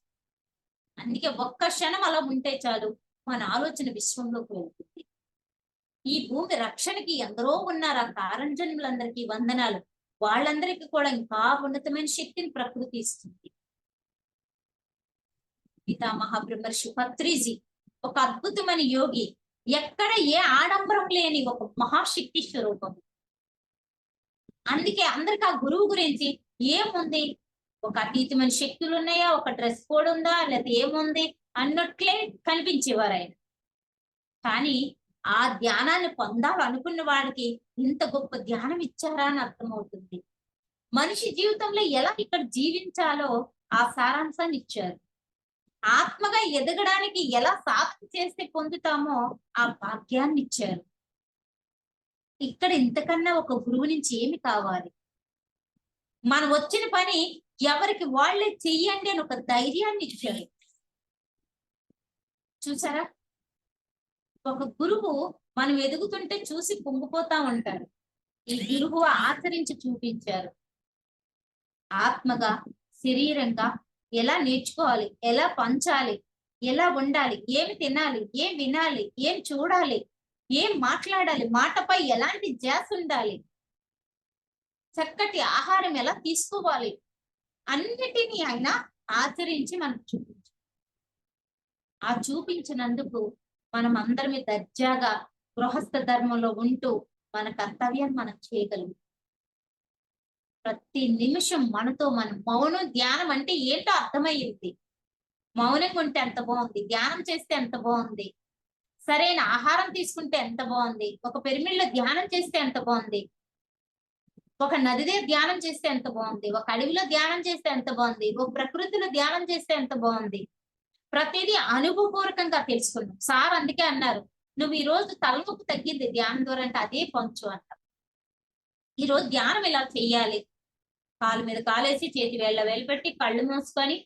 B: అందుకే ఒక్క క్షణం అలా ఉంటే చాలు మన ఆలోచన విశ్వంలోకి వెళ్తుంది. ఈ భూమి రక్షణకి ఎందరో ఉన్నారు. ఆ కారణజన్ములందరికీ వందనాలు. వాళ్ళందరికీ కూడా ఇంకా ఉన్నతమైన శక్తిని ప్రకృతి ఇస్తుంది. పితామహ బ్రహ్మర్షి పత్రిజీ ఒక అద్భుతమైన యోగి. ఎక్కడ ఏ ఆడంబరం లేని ఒక మహాశక్తి స్వరూపం. అందుకే అందరికి ఆ గురువు గురించి ఏముంది, ఒక అతీతమైన శక్తులు ఉన్నాయా, ఒక డ్రెస్ కోడ్ ఉందా, లేకపోతే ఏముంది అన్నట్లే కనిపించేవారు ఆయన. కానీ ఆ ధ్యానాన్ని పొందాలనుకున్న వాడికి ఇంత గొప్ప ధ్యానం ఇచ్చారా అని అర్థమవుతుంది. మనిషి జీవితంలో ఎలా ఇక్కడ జీవించాలో ఆ సారాంశాన్ని ఇచ్చారు. ఆత్మగా ఎదగడానికి ఎలా సాధన చేస్తే పొందుతామో ఆ భాగ్యాన్ని ఇచ్చారు. ఇక్కడ ఇంతకన్నా ఒక గురువు నుంచి ఏమి కావాలి? మనం వచ్చిన పని ఎవరికి వాళ్ళే చెయ్యండి అని ఒక ధైర్యాన్ని ఇచ్చారు. చూసారా? ఒక గురువు మనం ఎదుగుతుంటే చూసి పొంగిపోతా ఉంటారు. ఈ గురువు ఆచరించి చూపించారు. ఆత్మగా, శరీరంగా ఎలా నేర్చుకోవాలి, ఎలా పంచాలి, ఎలా ఉండాలి, ఏమి తినాలి, ఏం వినాలి, ఏం చూడాలి, ఏం మాట్లాడాలి, మాటపై ఎలాంటి ధ్యాస ఉండాలి, చక్కటి ఆహారం ఎలా తీసుకోవాలి, అన్నిటినీ ఆయన ఆచరించి మనకు చూపించారు. ఆ చూపించినందుకు మనం అందరమే దర్జాగా గృహస్థ ధర్మంలో ఉంటూ మన కర్తవ్యాన్ని మనం చేయగలం. ప్రతి నిమిషం మనతో మనం మౌనం ధ్యానం అంటే ఏంటో అర్థమయ్యింది. మౌనంగా ఉంటే ఎంత బాగుంది, ధ్యానం చేస్తే ఎంత బాగుంది, సరైన ఆహారం తీసుకుంటే ఎంత బాగుంది, ఒక పిరమిడ్లో ధ్యానం చేస్తే ఎంత బాగుంది, ఒక నది దగ్గర ధ్యానం చేస్తే ఎంత బాగుంది, ఒక అడవిలో ధ్యానం చేస్తే ఎంత బాగుంది, ఒక ప్రకృతిలో ధ్యానం చేస్తే ఎంత బాగుంది. ప్రతిదీ అనుభవపూర్వకంగా తెలుసుకున్నాం. సార్ అందుకే అన్నారు, నువ్వు ఈ రోజు తలనొప్పి తగ్గింది ధ్యానం ద్వారా అంటే అదే పంచు అంట. ఈ రోజు ధ్యానం ఇలా చెయ్యాలి, కాలు మీద కాలేసి చేతి వేళ్ళు పెట్టి కళ్ళు మూసుకొని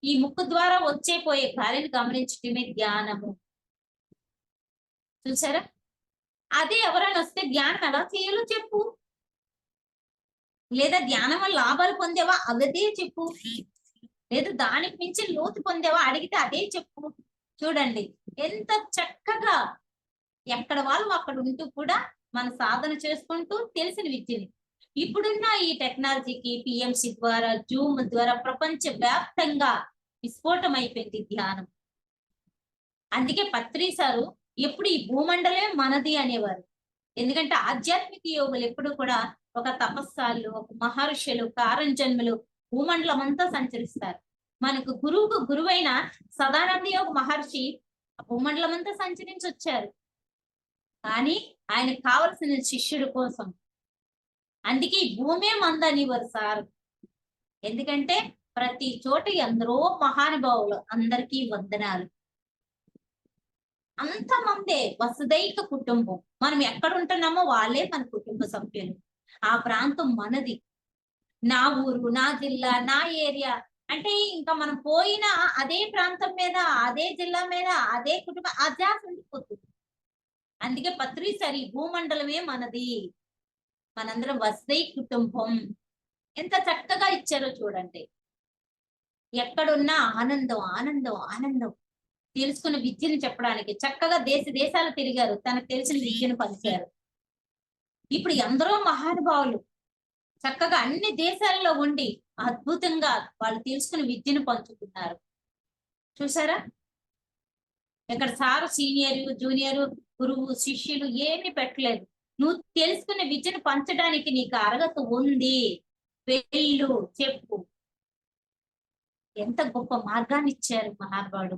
B: ఈ ముక్కు ద్వారా వచ్చే పోయే గాలిని గమనించటమే ధ్యానము. చూసారా? అదే ఎవరైనా వస్తే ధ్యానం ఎలా చేయాలో చెప్పు, లేదా ధ్యానం వల్ల లాభాలు పొందేవా అదే చెప్పు, లేదా దానికి మించి లోతు పొందేవా అడిగితే అదే చెప్పు. చూడండి ఎంత చక్కగా ఎక్కడ వాళ్ళు అక్కడ ఉంటూ కూడా మన సాధన చేసుకుంటూ తెలిసిన విద్యని ఇప్పుడున్న ఈ టెక్నాలజీకి పిఎంసి ద్వారా జూమ్ ద్వారా ప్రపంచ వ్యాప్తంగా విస్ఫోటం అయిపోయింది ధ్యానం. అందుకే పత్రి సారు ఎప్పుడు ఈ భూమండలమే మనది అనేవారు. ఎందుకంటే ఆధ్యాత్మిక యోగులు ఎప్పుడు కూడా ఒక తపస్సాలు, ఒక మహర్షులు, కారంజన్ములు భూమండలం అంతా సంచరిస్తారు. మనకు గురువైన సదానంద యోగ మహర్షి భూమండలం అంతా సంచరించి వచ్చారు. కానీ ఆయనకు కావలసిన శిష్యుడి కోసం. అందుకే ఈ భూమే మందనివారు సార్. ఎందుకంటే ప్రతి చోట ఎందరో మహానుభావులు, అందరికీ వందనాలు. అంతమందే వసుదైక కుటుంబం. మనం ఎక్కడ ఉంటున్నామో వాళ్ళే మన కుటుంబ సభ్యులు. ఆ ప్రాంతం మనది, నా ఊరు, నా జిల్లా, నా ఏరియా. అంటే ఇంకా మనం పోయిన అదే ప్రాంతం మీద, అదే జిల్లా మీద, అదే కుటుంబం అధ్యాస ఉండిపోతుంది. అందుకే పత్రి సరి భూమండలమే మనది, మనందరం వసుదై కుటుంబం. ఎంత చక్కగా ఇచ్చారో చూడండి. ఎక్కడున్నా ఆనందం ఆనందం ఆనందం. తెలుసుకున్న విద్యను చెప్పడానికి చక్కగా దేశాలు తిరిగారు, తనకు తెలిసిన విద్యను పంచారు. ఇప్పుడు ఎందరో మహానుభావులు చక్కగా అన్ని దేశాలలో ఉండి అద్భుతంగా వాళ్ళు తెలుసుకున్న విద్యను పంచుతున్నారు. చూసారా? ఇక్కడ సారు సీనియర్, జూనియర్, గురువు, శిష్యులు ఏమీ పెట్టలేదు. నువ్వు తెలుసుకున్న విద్యను పంచడానికి నీకు అర్హత ఉంది, వెళ్ళు, చెప్పు. ఎంత గొప్ప మార్గాన్ని ఇచ్చారు మహానుభావుడు.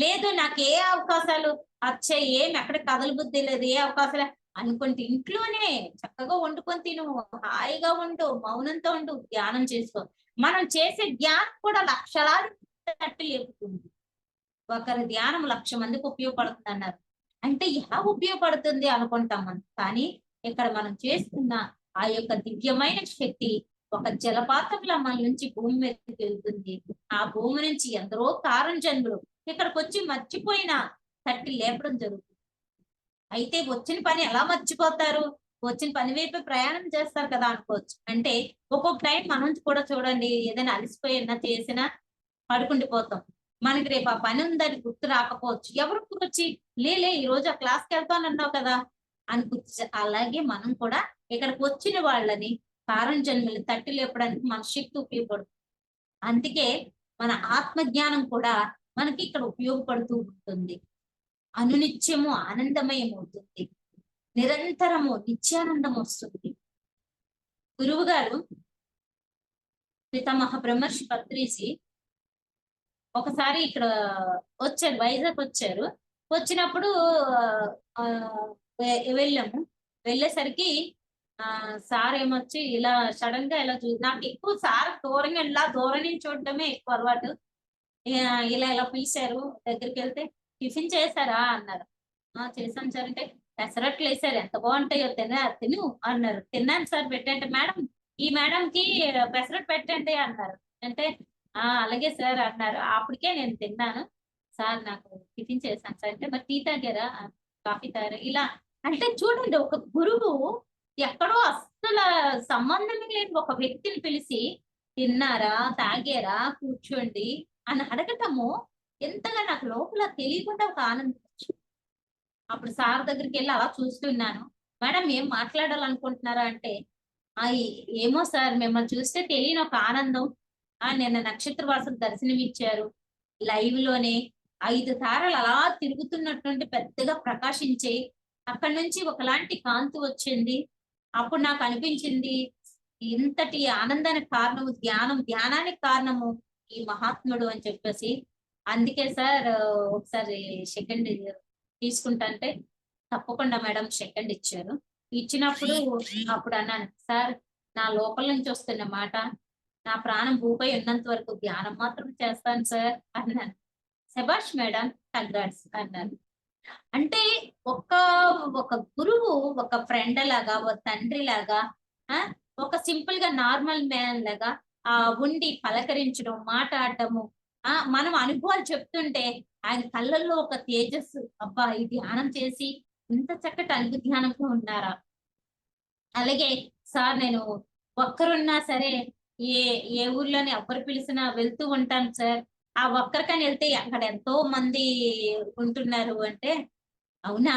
B: లేదు నాకు ఏ అవకాశాలు వచ్చాయి, ఏమి ఎక్కడ కదల బుద్ధి లేదు, ఏ అవకాశాలు అనుకుంటే ఇంట్లోనే చక్కగా వండుకొని తిను, హాయిగా ఉండు, మౌనంతో ఉండు, ధ్యానం చేసుకో. మనం చేసే ధ్యానం కూడా లక్షలాది తట్టు లేపుతుంది. ఒకరి ధ్యానం 1,00,000 మందికి ఉపయోగపడుతుంది అన్నారు. అంటే ఎలా ఉపయోగపడుతుంది అనుకుంటాం మనం, కానీ ఇక్కడ మనం చేస్తున్న ఆ యొక్క దివ్యమైన శక్తి ఒక జలపాతంలా మన నుంచి భూమి మీదకి వెళ్తుంది. ఆ భూమి నుంచి ఎందరో కారంజన్ములు ఇక్కడికి వచ్చి మర్చిపోయిన తట్టి లేపడం జరుగుతుంది. అయితే వచ్చిన పని ఎలా మర్చిపోతారు, వచ్చిన పని వైపు ప్రయాణం చేస్తారు కదా అనుకోవచ్చు. అంటే ఒక్కొక్క టైం మనం కూడా చూడండి, ఏదైనా అలసిపోయినా చేసినా పడుకుండిపోతాం. మనకి రేపు ఆ పని ఉందని గుర్తు రాకపోవచ్చు. ఎవరు వచ్చి లేలే ఈ రోజు ఆ క్లాస్కి వెళ్తానన్నావు కదా అనుకోవచ్చు. అలాగే మనం కూడా ఇక్కడికి వచ్చిన వాళ్ళని కారంజన్మల్ని తట్టి లేపడానికి మన శక్తి ఉపయోగపడుతుంది. అందుకే మన ఆత్మజ్ఞానం కూడా మనకి ఇక్కడ ఉపయోగపడుతూ ఉంటుంది. అనునిత్యము ఆనందమయం అవుతుంది, నిరంతరము నిత్యానందం వస్తుంది. గురువు గారు పితామహ బ్రహ్మర్షి పత్రిజీ ఒకసారి ఇక్కడ వచ్చారు, వైజాగ్ వచ్చారు. వచ్చినప్పుడు వెళ్ళాము. వెళ్ళేసరికి సార్ ఏమొచ్చి ఇలా సడన్ గా ఇలా నాకు ఎక్కువ సార్ దూరంగా ఇలా దూరం నుంచి చూడటమే ఎక్కువ అలవాటు. ఇలా పిలిచారు, దగ్గరికి వెళ్తే టిఫిన్ చేశారా అన్నారు. చేశాను సార్ అంటే పెసరట్లు వేసారు, ఎంత బాగుంటాయో తిను అన్నారు. తిన్నాను సార్, పెట్టండి మేడం, ఈ మేడంకి పెసరట్టు పెట్టండి అన్నారు. అంటే అలాగే సార్ అన్నారు. అప్పటికే నేను తిన్నాను సార్, నాకు టిఫిన్ చేశాను సార్ అంటే మరి టీ తాగారా, కాఫీ తాగారా ఇలా. అంటే చూడండి, ఒక గురువు ఎక్కడో అస్సల సంబంధమే లేని ఒక వ్యక్తిని పిలిచి తిన్నారా, తాగారా, కూర్చోండి అని అడగటము ఎంతగా నాకు లోపల తెలియకుండా ఒక ఆనందం వచ్చింది. అప్పుడు సార్ దగ్గరికెళ్ళి అలా చూస్తున్నాను. మేడం ఏం మాట్లాడాలనుకుంటున్నారా అంటే, ఏమో సార్ మిమ్మల్ని చూస్తే తెలియని ఒక ఆనందం. నిన్న నక్షత్రవాసులు దర్శనమిచ్చారు. లైవ్‌లోనే 5 తారలు అలా తిరుగుతున్నటువంటి పెద్దగా ప్రకాశించాయి. అక్కడి నుంచి ఒకలాంటి కాంతి వచ్చింది. అప్పుడు నాకు అనిపించింది, ఇంతటి ఆనందానికి కారణము ధ్యానం, ధ్యానానికి కారణము ఈ మహాత్ముడు అని చెప్పేసి. అందుకే సార్ ఒకసారి సెకండ్ తీసుకుంటాంటే, తప్పకుండా మేడం సెకండ్ ఇచ్చారు. ఇచ్చినప్పుడు అప్పుడు అన్నాను, సార్ నా లోపల నుంచి వస్తున్న మాట, నా ప్రాణం భూమిపై ఉన్నంత వరకు ధ్యానం మాత్రం చేస్తాను సార్ అన్నాను. శభాష్ మేడం, కంగ్రాట్స్ అన్నారు. అంటే ఒక ఒక గురువు ఒక ఫ్రెండ్ లాగా, ఒక తండ్రి లాగా, ఆ ఒక సింపుల్ గా నార్మల్ మ్యాన్ లాగా ఉండి పలకరించడం, మాట్లాడటము, మనం అనుభవాలు చెప్తుంటే ఆయన కళ్ళల్లో ఒక తేజస్సు. అబ్బా! ఈ ధ్యానం చేసి ఇంత చక్కటి అనుభూతి ఉన్నారా? అలాగే సార్ నేను ఒక్కరున్నా సరే, ఏ ఏ ఊర్లోని ఎవ్వరు పిలిచినా వెళ్తూ ఉంటాను సార్. ఆ ఒక్కరికని వెళ్తే అక్కడ ఎంతో మంది ఉంటున్నారు అంటే, అవునా?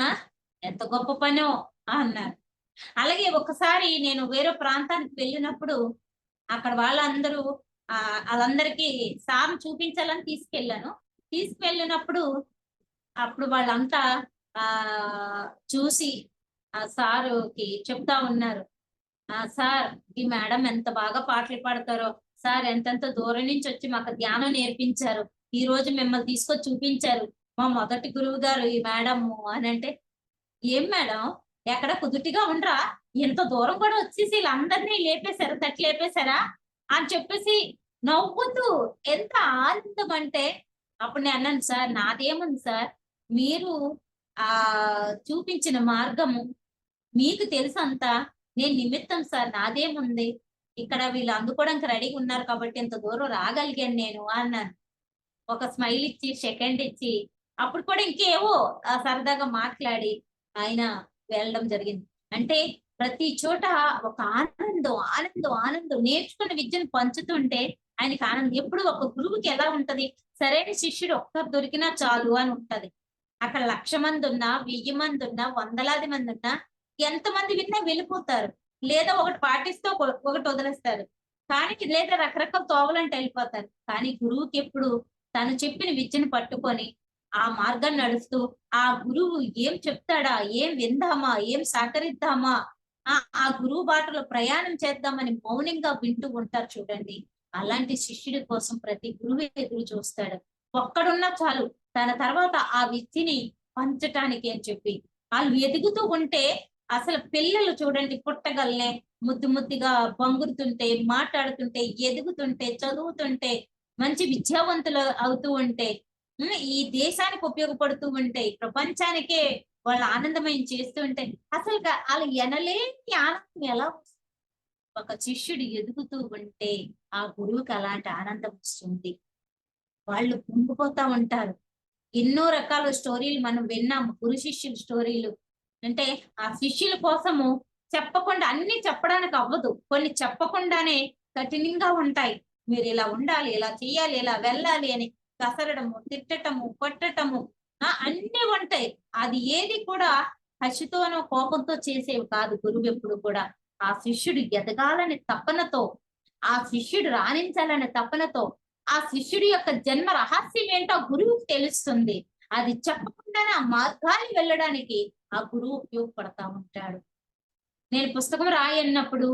B: ఎంత గొప్ప పనో అన్నారు. అలాగే ఒకసారి నేను వేరే ప్రాంతానికి వెళ్ళినప్పుడు అక్కడ వాళ్ళందరూ ఆళ్ళందరికీ సార్‌ని చూపించాలని తీసుకెళ్ళాను. తీసుకెళ్ళినప్పుడు అప్పుడు వాళ్ళంతా చూసి సారుకి చెప్తా ఉన్నారు. సార్ ఈ మేడం ఎంత బాగా పాటలు పాడతారో, సార్ ఎంతెంత దూరం నుంచి వచ్చి మాకు ధ్యానం నేర్పించారు. ఈరోజు మిమ్మల్ని తీసుకొచ్చి చూపించారు. మా మొదటి గురువు గారు ఈ మేడము అనంటే, ఏం మేడం ఎక్కడ కుదుటిగా ఉండరా? ఇంత దూరం కూడా వచ్చేసి ఈళ్ళందరిని లేపేశారా? తట్టి లేపేశారా? అని చెప్పేసి నవ్వుతూ ఎంత ఆనందం అంటే, అప్పుడు నేనన్నాను, సార్ నాదేముంది సార్, మీరు చూపించిన మార్గము మీకు తెలుసంతా. నేను నిమిత్తం సార్, నాదేముంది. ఇక్కడ వీళ్ళు అందుకోవడానికి రెడీగా ఉన్నారు కాబట్టి ఇంత దూరం రాగలిగాను నేను అన్నాను. ఒక స్మైల్ ఇచ్చి, సెకండ్ ఇచ్చి, అప్పుడు కూడా ఇంకేవో సరదాగా మాట్లాడి ఆయన వెళ్ళడం జరిగింది. అంటే ప్రతి చోట ఒక ఆనందం, ఆనందం, ఆనందం. నేర్చుకున్న విద్యను పంచుతుంటే ఆయనకి ఆనందం. ఎప్పుడు ఒక గురువుకి ఎలా ఉంటది? సరైన శిష్యుడు ఒక్కరు దొరికినా చాలు అని ఉంటది. అక్కడ 1,00,000 మందున్నా, 1000 మందున్నా, వందలాది మందున్నా ఎంతమంది విన్నా వెళ్ళిపోతారు. లేదా ఒకటి పాటిస్తే ఒకటి వదిలేస్తారు. కానీ లేదా రకరకాల తోవలంట ఎళ్ళిపోతారు. కానీ గురువుకెప్పుడు తను చెప్పిన విద్యను పట్టుకొని, ఆ మార్గాన్ని నడుస్తూ, ఆ గురువు ఏం చెప్తాడా? ఏం విందామా? ఏం సహకరిద్దామా? ఆ గురువు బాటలో ప్రయాణం చేద్దామని మౌనంగా వింటూ ఉంటారు చూడండి. అలాంటి శిష్యుడి కోసం ప్రతి గురువు ఎదురు చూస్తాడు. ఒక్కడున్నా చాలు తన తర్వాత ఆ విద్యని పంచటానికి అని చెప్పి. ఆళ్ళు ఎదుగుతూ ఉంటే అసలు పిల్లలు చూడండి పుట్టగలనే ముద్దు ముద్దుగా పొంగురుతుంటే, మాట్లాడుతుంటే, ఎదుగుతుంటే, చదువుతుంటే, మంచి విద్యావంతులు అవుతూ ఉంటే, ఈ దేశానికి ఉపయోగపడుతూ ఉంటే, ప్రపంచానికే వాళ్ళు ఆనందమయం చేస్తూ ఉంటే, అసలు ఆళ్ళు ఎనలేని ఆనందం ఎలా వస్తుంది? ఒక శిష్యుడు ఎదుగుతూ ఉంటే, ఆ గురువుకి అలాంటి ఆనందం వస్తుంది. వాళ్ళు కుంగిపోతా ఉంటారు. ఎన్నో రకాల స్టోరీలు మనం విన్నాము. గురు శిష్యుల స్టోరీలు. అంటే ఆ శిష్యుల కోసము చెప్పకుండా అన్నీ చెప్పడానికి అవ్వదు. కొన్ని చెప్పకుండానే కఠినంగా ఉంటాయి. మీరిలా ఉండాలి, ఇలా చెయ్యాలి, ఇలా వెళ్ళాలి అని కసరడము, తిట్టటము, కొట్టటము అన్నీ ఉంటాయి. అది ఏది కూడా కసితోనో, కోపంతో చేసేవి కాదు గురువెప్పుడు కూడా. ఆ శిష్యుడు ఎదగాలనే తపనతో, ఆ శిష్యుడు రాణించాలనే తపనతో, ఆ శిష్యుడి యొక్క జన్మ రహస్యం ఏంటో ఆ గురువుకి తెలుస్తుంది. అది చెప్పకుండానే ఆ మార్గాన్ని వెళ్ళడానికి ఆ గురువు ఉపయోగపడతా ఉంటాడు. నేను పుస్తకం రాయన్నప్పుడు,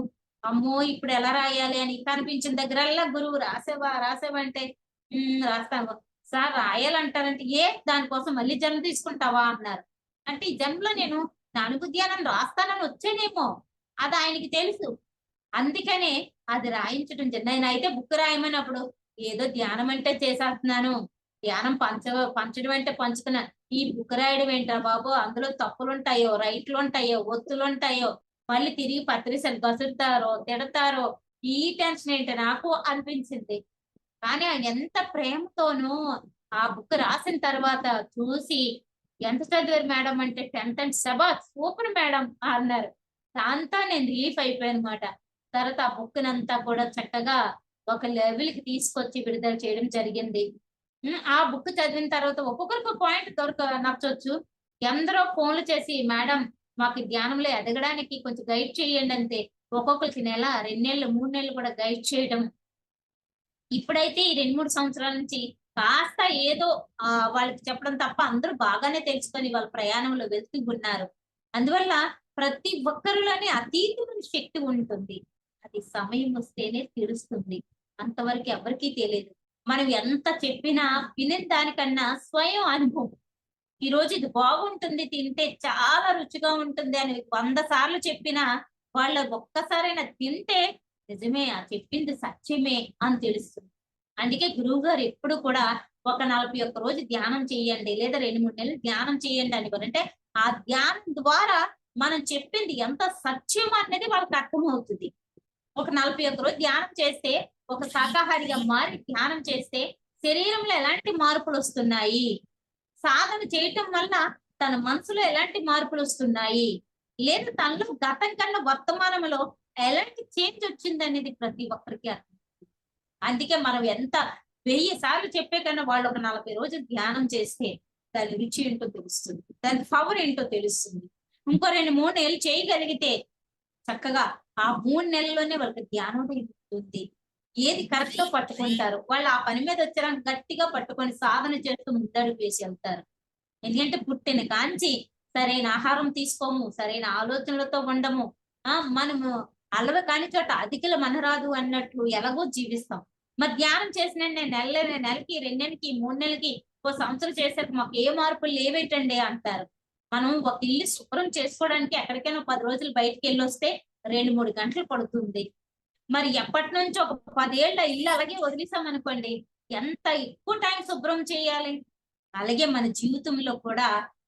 B: అమ్మో! ఇప్పుడు ఎలా రాయాలి అని కనిపించిన దగ్గరల్లా గురువు రాసావా? రాసావా? అంటే రాస్తాను. సార్ రాయాలంటారంటే, దానికోసం మళ్ళీ జన్మ తీసుకుంటావా? అన్నారు. అంటే ఈ జన్మలో నేను నా అనుభూధ్యానం రాస్తానని వచ్చానేమో! అది ఆయనకి తెలుసు. అందుకనే అది రాయించటం నేనైతే బుక్ రాయమన్నప్పుడు ఏదో ధ్యానం అంటే చేసేస్తున్నాను. ధ్యానం పంచడం అంటే పంచుతున్నాను. ఈ బుక్ రాయడం ఏంట్రా బాబు! అందులో తప్పులుంటాయో, రైట్‌లుంటాయో, ఒత్తులుంటాయో, మళ్ళీ తిరిగి పత్రిసలు గసురుతారో, తిడతారో, ఈ టెన్షన్ ఏంటి నాకు అనిపించింది. కానీ ఆయన ఎంత ప్రేమతోనూ ఆ బుక్ రాసిన తర్వాత చూసి ఎంత చదివారు మేడం అంటే 10th అండ్ శబాష్ సూపర్ మేడం అన్నారు. దాంతో నేను రిలీఫ్ అయిపోయాను అనమాట. తర్వాత ఆ బుక్‌నంతా కూడా చక్కగా ఒక లెవెల్‌కి తీసుకొచ్చి విడుదల చేయడం జరిగింది. ఆ బుక్ చదివిన తర్వాత ఒక్కొక్కరికి ఒక పాయింట్ నచ్చొచ్చు. ఎందరో ఫోన్‌లు చేసి మేడం మాకు ధ్యానంలో ఎదగడానికి కొంచెం గైడ్ చేయండి అంతే. ఒక్కొక్కరికి నెల, 2 నెలలు, 3 నెలలు కూడా గైడ్ చేయడం. ఇప్పుడైతే ఈ 2, 3 సంవత్సరాల నుంచి కాస్త ఏదో వాళ్ళకి చెప్పడం తప్ప అందరూ బాగానే తెలుసుకొని వాళ్ళ ప్రయాణంలో వెళ్తూ ఉన్నారు. అందువల్ల ప్రతి ఒక్కరిలోని అతీతమైన శక్తి ఉంటుంది. అది సమయం వస్తేనే తెలుస్తుంది. అంతవరకు ఎవరికీ తెలీదు. మనం ఎంత చెప్పినా వినే దానికన్నా స్వయం అనుభవం. ఈరోజు ఇది బాగుంటుంది తింటే చాలా రుచిగా ఉంటుంది అని 100 సార్లు చెప్పినా వాళ్ళ ఒక్కసారైనా తింటే నిజమే చెప్పింది సత్యమే అని తెలుస్తుంది. అందుకే గురువుగారు ఎప్పుడు కూడా ఒక 41 రోజు ధ్యానం చేయండి. లేదా 2, 3 నెలలు ధ్యానం చేయండి అనేవారు. అంటే ఆ ధ్యానం ద్వారా మనం చెప్పింది ఎంత సత్యం అనేది వాళ్ళకి అర్థమవుతుంది. ఒక 41 రోజు ధ్యానం చేస్తే, ఒక శాకాహారిగా మారి ధ్యానం చేస్తే శరీరంలో ఎలాంటి మార్పులొస్తున్నాయి? సాధన చేయటం వల్ల తన మనసులో ఎలాంటి మార్పులొస్తున్నాయి? లేదా తనలో గతం కన్నా వర్తమానంలో ఎలాంటి చేంజ్ వచ్చిందనేది ప్రతి ఒక్కరికి అందుకే మనం ఎంత 1000 సార్లు చెప్పే కన్నా వాళ్ళు ఒక 40 రోజులు ధ్యానం చేస్తే దాని రుచి ఏంటో తెలుస్తుంది. దాని పవర్ ఏంటో తెలుస్తుంది. ఇంకో 2, 3 నెలలు చేయగలిగితే చక్కగా ఆ 3 నెలల్లోనే వాళ్ళకి ధ్యానం ఉంటుంది. ఏది కరెక్ట్ గా పట్టుకుంటారు. వాళ్ళు ఆ పని మీద వచ్చారని గట్టిగా పట్టుకొని సాధన చేస్తూ ముందడుగు వేసి వెళ్తారు. ఎందుకంటే పుట్టిన కాంచి సరైన ఆహారం తీసుకోము, సరైన ఆలోచనలతో ఉండము. మనము అలవ కాని చోట అధికల మనరాదు అన్నట్లు ఎలాగో జీవిస్తాం. మరి ధ్యానం చేసిన నెలకి, 2 నెలలకి, 3 నెలలకి, ఓ సంవత్సరం చేసాక మాకు ఏ మార్పులు లేవేటండి అంటారు. మనం ఒక ఇల్లు శుభ్రం చేసుకోవడానికి ఎక్కడికైనా 10 రోజులు బయటికెళ్ళొస్తే 2, 3 గంటలు పడుతుంది. మరి ఎప్పటినుంచో ఒక 10 ఏళ్ల ఇల్లు అలాగే వదిలేసామనుకోండి, ఎంత ఎక్కువ టైం శుభ్రం చేయాలి? అలాగే మన జీవితంలో కూడా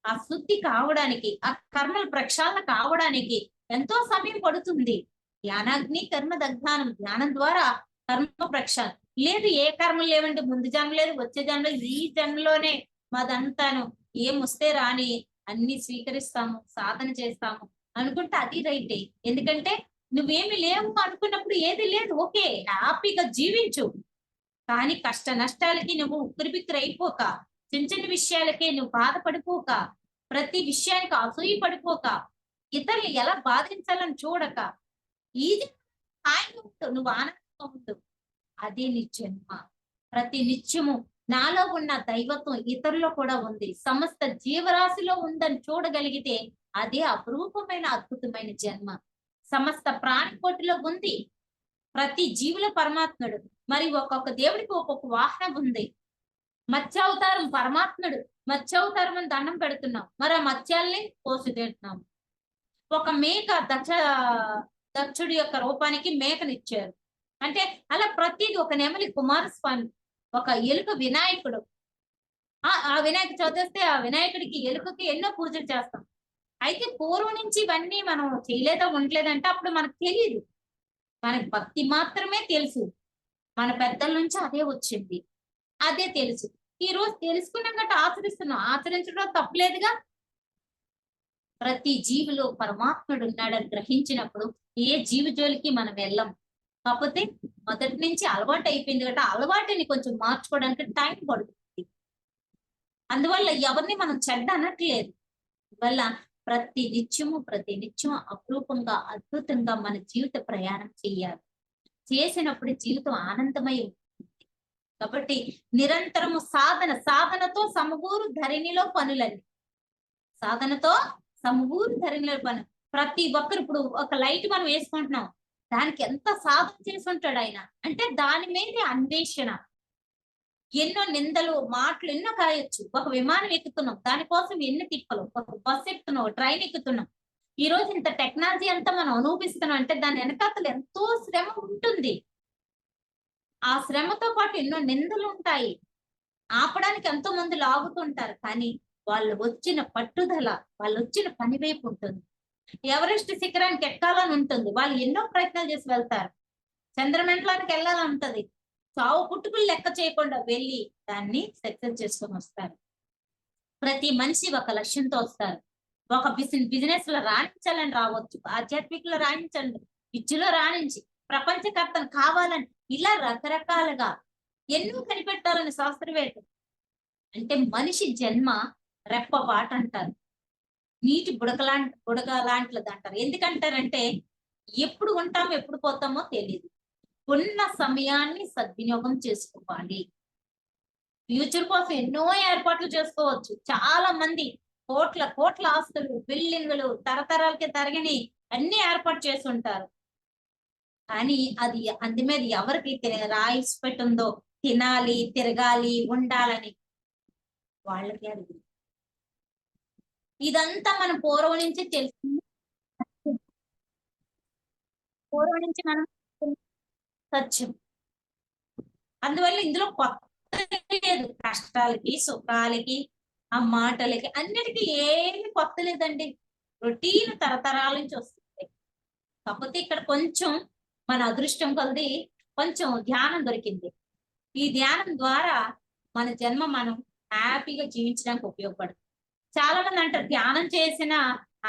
B: ఆ శుద్ధి కావడానికి, ఆ కర్మల ప్రక్షాళన కావడానికి ఎంతో సమయం పడుతుంది. ధ్యానాగ్ని కర్మ దగ్ధానం. ధ్యానం ద్వారా కర్మ ప్రక్షాళన. లేదు ఏ కర్మలు లేవండి. ముందు జన్మ లేదు, వచ్చే జన్మ లేదు. ఈ జన్మలోనే మాదంతాను ఏమొస్తే రాని అన్ని స్వీకరిస్తాము, సాధన చేస్తాము అనుకుంటే అది రైటే. ఎందుకంటే నువ్వేమి లేవు అనుకున్నప్పుడు ఏది లేదు. ఓకే హ్యాపీగా జీవించు. కానీ కష్ట నష్టాలకి నువ్వు ఉక్కిరిబిక్కిరి అయిపోక, చిన్న చిన్న విషయాలకే నువ్వు బాధపడిపోక, ప్రతి విషయానికి అసూయ పడిపోక, ఇతరులు ఎలా బాధించాలని చూడక, ఈ హాయిగా ఉండు, నువ్వు ఆనందంగా ఉండు. అదే నీ జన్మ. ప్రతి నిత్యము నాలో ఉన్న దైవత్వం ఇతరులో కూడా ఉంది. సమస్త జీవరాశిలో ఉందని చూడగలిగితే అదే అపురూపమైన అద్భుతమైన జన్మ. సమస్త ప్రాణికోటిలో ఉంది. ప్రతి జీవుల పరమాత్ముడు. మరి ఒక్కొక్క దేవుడికి ఒక్కొక్క వాహనం ఉంది. మత్స్యావతారం పరమాత్ముడు. మత్స్యావతారం అని దండం పెడుతున్నాం. మరి ఆ మత్స్యాల్ని కోసి తింటున్నాం. ఒక మేక దక్షుడి యొక్క రూపానికి మేకనిచ్చారు. అంటే అలా ప్రతిది ఒక నెమలి కుమారస్వామి, ఒక ఎలుక వినాయకుడు. ఆ వినాయక చవితి వస్తే ఆ వినాయకుడికి ఎలుకకి ఎన్నో పూజలు చేస్తాం. అయితే పూర్వం నుంచి ఇవన్నీ మనం చేయలేదా ఉండలేదంటే అప్పుడు మనకు తెలియదు. మనకి భక్తి మాత్రమే తెలుసు. మన పెద్దల నుంచి అదే వచ్చింది. అదే తెలుసు. ఈ రోజు తెలుసుకున్నాం గట్ట ఆచరిస్తున్నాం. ఆచరించడం తప్పులేదుగా. ప్రతి జీవిలో పరమాత్ముడు ఉన్నాడని గ్రహించినప్పుడు ఏ జీవి జోలికి మనం వెళ్ళం. కాకపోతే మొదటి నుంచి అలవాటు అయిపోయింది కాబట్టి అలవాటుని కొంచెం మార్చుకోవడానికి టైం పడుతుంది. అందువల్ల ఎవరిని మనం చెడ్డ అనట్లేదు. వల్ల ప్రతి నిత్యము అపురూపంగా అద్భుతంగా మన జీవిత ప్రయాణం చేయాలి. చేసినప్పుడు జీవితం ఆనందమై ఉంటుంది. కాబట్టి నిరంతరము సాధనతో సమగూరు ధరణిలో పనులన్నీ. సాధనతో సమగూరు ధరణిలో పనులు. ప్రతి ఒక్కరు ఇప్పుడు ఒక లైట్ మనం వేసుకుంటున్నాం. దానికి ఎంత సాధన చేసి ఉంటాడు ఆయన. అంటే దాని మీద అన్వేషణ. ఎన్నో నిందలు, మాటలు ఎన్నో కాయొచ్చు. ఒక విమానం ఎక్కుతున్నాం. దానికోసం ఎన్ని తిప్పలు. ఒక బస్సు ఎక్కుతున్నాం, ట్రైన్ ఎక్కుతున్నాం. ఈ రోజు ఇంత టెక్నాలజీ అంతా మనం అనుభవిస్తున్నాం అంటే దాని వెనకాతలు ఎంతో శ్రమ ఉంటుంది. ఆ శ్రమతో పాటు ఎన్నో నిందలు ఉంటాయి. ఆపడానికి ఎంతో మంది లాగుతుంటారు. కానీ వాళ్ళు వచ్చిన పట్టుదల, వాళ్ళు వచ్చిన పని వైపు ఉంటుంది. ఎవరెస్ట్ శిఖరానికి ఎక్కాలని ఉంటుంది. వాళ్ళు ఎన్నో ప్రయత్నాలు చేసి వెళ్తారు. చంద్రమండలానికి వెళ్ళాలని ఉంటది. చావు పుట్టుకులు లెక్క చేయకుండా వెళ్ళి దాన్ని సక్సెస్ చేసుకొని వస్తారు. ప్రతి మనిషి ఒక లక్ష్యంతో వస్తారు. ఒక బిజినెస్ లో రాణించాలని రావచ్చు, ఆధ్యాత్మికలో రాణించండి, విద్యలో రాణించి ప్రపంచకర్తను కావాలని, ఇలా రకరకాలుగా ఎన్నో కనిపెట్టాలని శాస్త్రవేత్త. అంటే మనిషి జన్మ రెప్పపాటు అంటారు, నీటి బుడగ లాంటిది అంటారు. ఎందుకంటారంటే ఎప్పుడు ఉంటామో ఎప్పుడు పోతామో తెలియదు. ఉన్న సమయాన్ని సద్వినియోగం చేసుకోవాలి. ఫ్యూచర్ కోసం ఎన్నో ఏర్పాట్లు చేసుకోవచ్చు. చాలా మంది కోట్ల కోట్ల ఆస్తులు, బిల్డింగులు, తరతరాలకి తరగని అన్ని ఏర్పాటు చేసి ఉంటారు. కానీ అది అందు మీద ఎవరికి రాయిస్ పెట్టుందో, తినాలి, తిరగాలి, ఉండాలని వాళ్ళకి అది. ఇదంతా మనం పూర్వం నుంచి తెలుసుకుంది. పూర్వం నుంచి మనం సత్యం. అందువల్ల ఇందులో కొత్త లేదు. కష్టాలకి, సుఖాలకి, ఆ మాటలకి, అన్నిటికీ ఏమి కొత్త లేదండి. రొటీన్ తరతరాల నుంచి వస్తుంది. కాకపోతే ఇక్కడ కొంచెం మన అదృష్టం కొలది కొంచెం ధ్యానం దొరికింది. ఈ ధ్యానం ద్వారా మన జన్మ మనం హ్యాపీగా జీవించడానికి ఉపయోగపడుతుంది. చాలా మంది అంటారు ధ్యానం చేసిన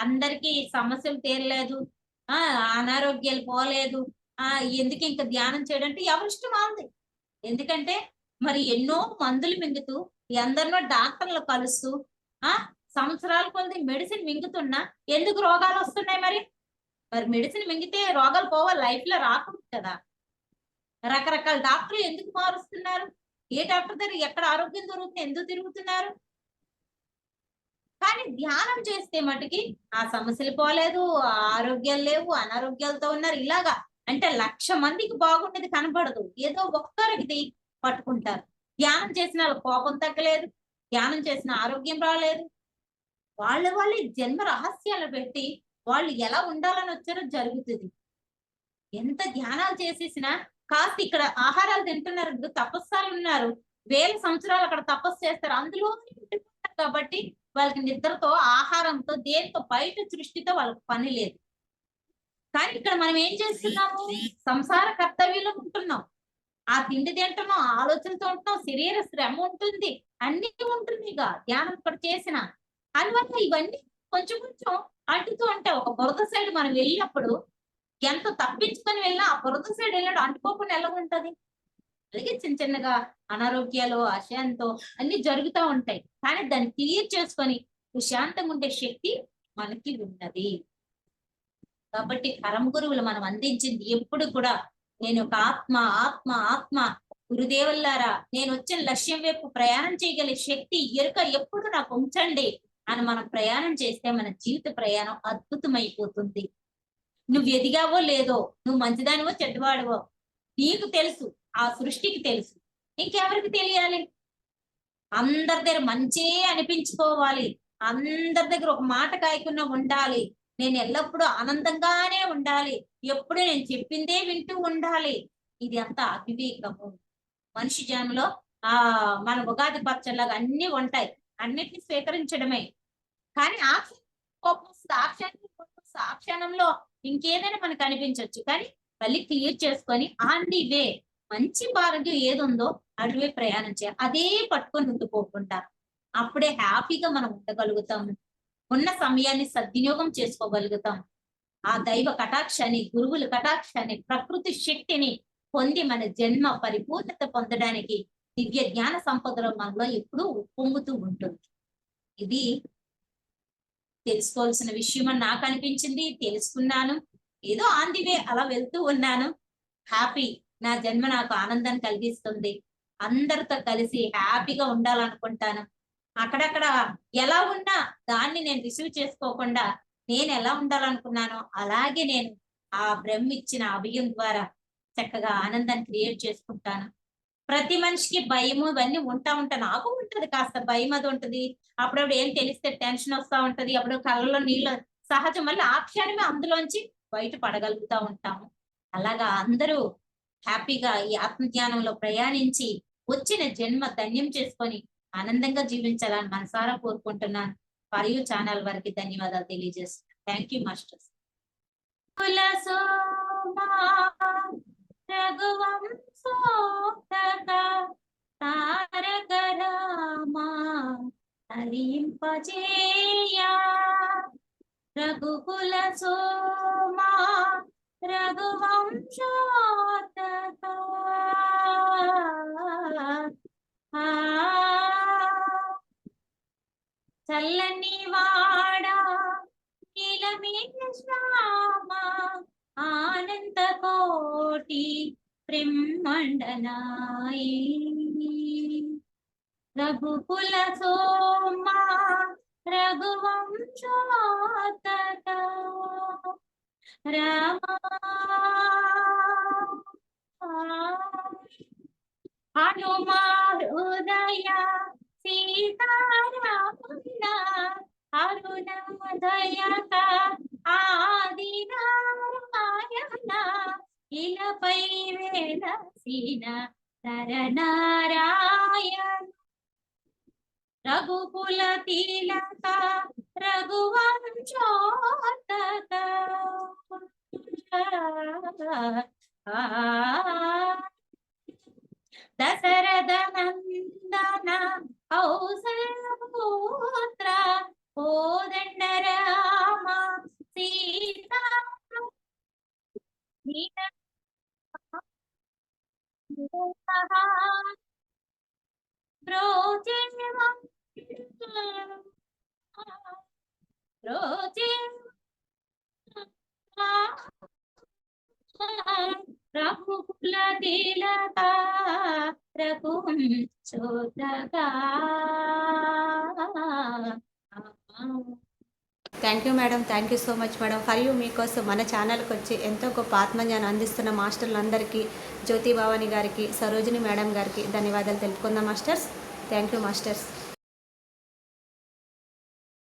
B: అందరికీ సమస్యలు తీరలేదు, అనారోగ్యాలు పోలేదు, ఎందుకు ఇంకా ధ్యానం చేయడం అంటే ఎవరిష్టం వాళ్ళది. ఎందుకంటే మరి ఎన్నో మందులు మింగుతూ, ఎందరినో డాక్టర్లు కలుస్తూ, సంవత్సరాల కొద్ది మెడిసిన్ మింగుతున్నా ఎందుకు రోగాలు వస్తున్నాయి? మరి మెడిసిన్ మింగితే రోగాలు పోవాలి, లైఫ్ లో రాకూడదు కదా. రకరకాల డాక్టర్లు ఎందుకు మారుస్తున్నారు? ఏ డాక్టర్ దగ్గర ఎక్కడ ఆరోగ్యం దొరుకుతుంది, ఎందుకు తిరుగుతున్నారు? కానీ ధ్యానం చేస్తే మటుకి ఆ సమస్యలు పోలేదు, ఆరోగ్యాలు లేవు, అనారోగ్యాలతో ఉన్నారు. ఇలాగా అంటే 1,00,000 మందికి బాగుండేది కనపడదు, ఏదో ఒక్కరికి పట్టుకుంటారు. ధ్యానం చేసిన వాళ్ళ కోపం తగ్గలేదు, ధ్యానం చేసిన ఆరోగ్యం రాలేదు. వాళ్ళ జన్మ రహస్యాలు పెట్టి వాళ్ళు ఎలా ఉండాలని వచ్చారో జరుగుతుంది. ఎంత ధ్యానాలు చేసేసినా కాస్త ఇక్కడ ఆహారాలు తింటున్నారు, తపస్సాలు ఉన్నారు, వేల సంవత్సరాలు అక్కడ తపస్సు చేస్తారు, అందులో కాబట్టి వాళ్ళకి నిద్రతో, ఆహారంతో, దేంతో, బయట సృష్టితో వాళ్ళకి పని లేదు. కానీ ఇక్కడ మనం ఏం చేస్తున్నాము? సంసార కర్తవ్యంలో ఉంటున్నాం, ఆ తిండి తింటున్నాం, ఆలోచనతో ఉంటున్నాం, శరీర శ్రమ ఉంటుంది, అన్ని ఉంటుంది. ఇక ధ్యానం ఇక్కడ చేసిన అందువల్ల ఇవన్నీ కొంచెం కొంచెం అంటుతూ ఉంటాయి. ఒక బురద సైడ్ మనం వెళ్ళినప్పుడు ఎంత తప్పించుకొని వెళ్ళినా ఆ బురద సైడ్ వెళ్ళాడు అంటుకోకుండా ఎలా ఉంటది? అలాగే చిన్న చిన్నగా అనారోగ్యాలు, అశాంతో అన్ని జరుగుతూ ఉంటాయి. కానీ దాన్ని క్లియర్ చేసుకొని ప్రశాంతంగా ఉండే శక్తి మనకి ఉన్నది. కాబట్టి పరమ గురువులు మనం అందించింది ఎప్పుడు కూడా, నేను ఒక ఆత్మ ఆత్మ ఆత్మ, గురుదేవుల్లారా నేను వచ్చిన లక్ష్యం వైపు ప్రయాణం చేయగలిగే శక్తి, ఎరుక ఎప్పుడు నాకు ఉంచండి అని మనం ప్రయాణం చేస్తే మన జీవిత ప్రయాణం అద్భుతమైపోతుంది. నువ్వు ఎదిగావో లేదో, నువ్వు మంచిదానివో చెడ్డవాడివో నీకు తెలుసు, ఆ సృష్టికి తెలుసు, ఇంకెవరికి తెలియాలి? అందరి దగ్గర మంచే అనిపించుకోవాలి, అందరి దగ్గర ఒక మాట కాయకుండా ఉండాలి, నేను ఎల్లప్పుడూ ఆనందంగానే ఉండాలి, ఎప్పుడు నేను చెప్పిందే వింటూ ఉండాలి. ఇది అంత అవివేకము. మనిషి జన్మలో మన ఉగాది పచ్చలాగా అన్ని ఉంటాయి, అన్నిటిని స్వీకరించడమే. కానీ కోపం క్షణంలో ఇంకేదైనా మనకు అనిపించవచ్చు. కానీ మళ్ళీ క్లియర్ చేసుకొని ఆన్ ది వే మంచి భాగ్యం ఏది ఉందో అటువే ప్రయాణం చేయాలి, అదే పట్టుకొని ఉండిపోకుండా. అప్పుడే హ్యాపీగా మనం ఉండగలుగుతాము, ఉన్న సమయాన్ని సద్వినియోగం చేసుకోగలుగుతాం. ఆ దైవ కటాక్షాన్ని, గురువుల కటాక్షాన్ని, ప్రకృతి శక్తిని పొంది మన జన్మ పరిపూర్ణత పొందడానికి దివ్య జ్ఞాన సంపదలో మనలో ఎప్పుడూ పొంగుతూ ఉంటుంది. ఇది తెలుసుకోవాల్సిన విషయం అని నాకు అనిపించింది, తెలుసుకున్నాను. ఏదో ఆన్ ది వే అలా వెళ్తూ ఉన్నాను. హ్యాపీ, నా జన్మ నాకు ఆనందాన్ని కలిగిస్తుంది, అందరితో కలిసి హ్యాపీగా ఉండాలనుకుంటాను. అక్కడక్కడ ఎలా ఉన్నా దాన్ని నేను రిసీవ్ చేసుకోకుండా నేను ఎలా ఉండాలనుకున్నానో అలాగే నేను ఆ బ్రహ్మ ఇచ్చిన అభయం ద్వారా చక్కగా ఆనందాన్ని క్రియేట్ చేసుకుంటాను. ప్రతి మనిషికి భయము ఇవన్నీ ఉంటాయి, నాకు ఉంటది, కాస్త భయం అది ఉంటది, అప్పుడప్పుడు ఏం తెలిస్తే టెన్షన్ వస్తా ఉంటది, అప్పుడు కళ్ళలో నీళ్ళు సహజం. మళ్ళీ ఆ క్షణమే అందులోంచి బయట పడగలుగుతా ఉంటాము. అలాగా అందరూ హ్యాపీగా ఈ ఆత్మజ్ఞానంలో ప్రయాణించి వచ్చిన జన్మ ధన్యం చేసుకొని ఆనందంగా జీవించాలని మనసారా కోరుకుంటున్నాను. ఫర్ యూ ఛానల్ వారికి ధన్యవాదాలు తెలియజేస్తున్నాను. Thank you masters. రఘువంశోత్తక తారక రామ హరి రాజేయ రఘుకుల సోమా రఘువంశోత్తక చల్లని వాడా నీలమేఘశ్యామ ఆనంద కోటి బ్రహ్మండనాయి రఘుకుల సోమా రఘువంశోత్తక రామ హనుమా హృదయ సీతారాముల అరుణోదయక ఆది నారాయణ ఇలపై వెలసిన నరనారాయణ రఘుకుల తిలక రఘువంశోత్తక దశరథ నందన కౌసల్యపుత్ర కోదండ రామ సీతా రఘుకుల తిలక రఘువంశోత్తక
A: thank you madam, thank you so much madam. For you మీకోసం మన ఛానల్కి వచ్చి ఎంతో గొప్ప ఆత్మజ్ఞానం అందిస్తున్న మాస్టర్లందరికీ, జ్యోతి భవాని గారికి, సరోజిని మేడం గారికి ధన్యవాదాలు తెలుపుకుందాం మాస్టర్స్. Thank you masters.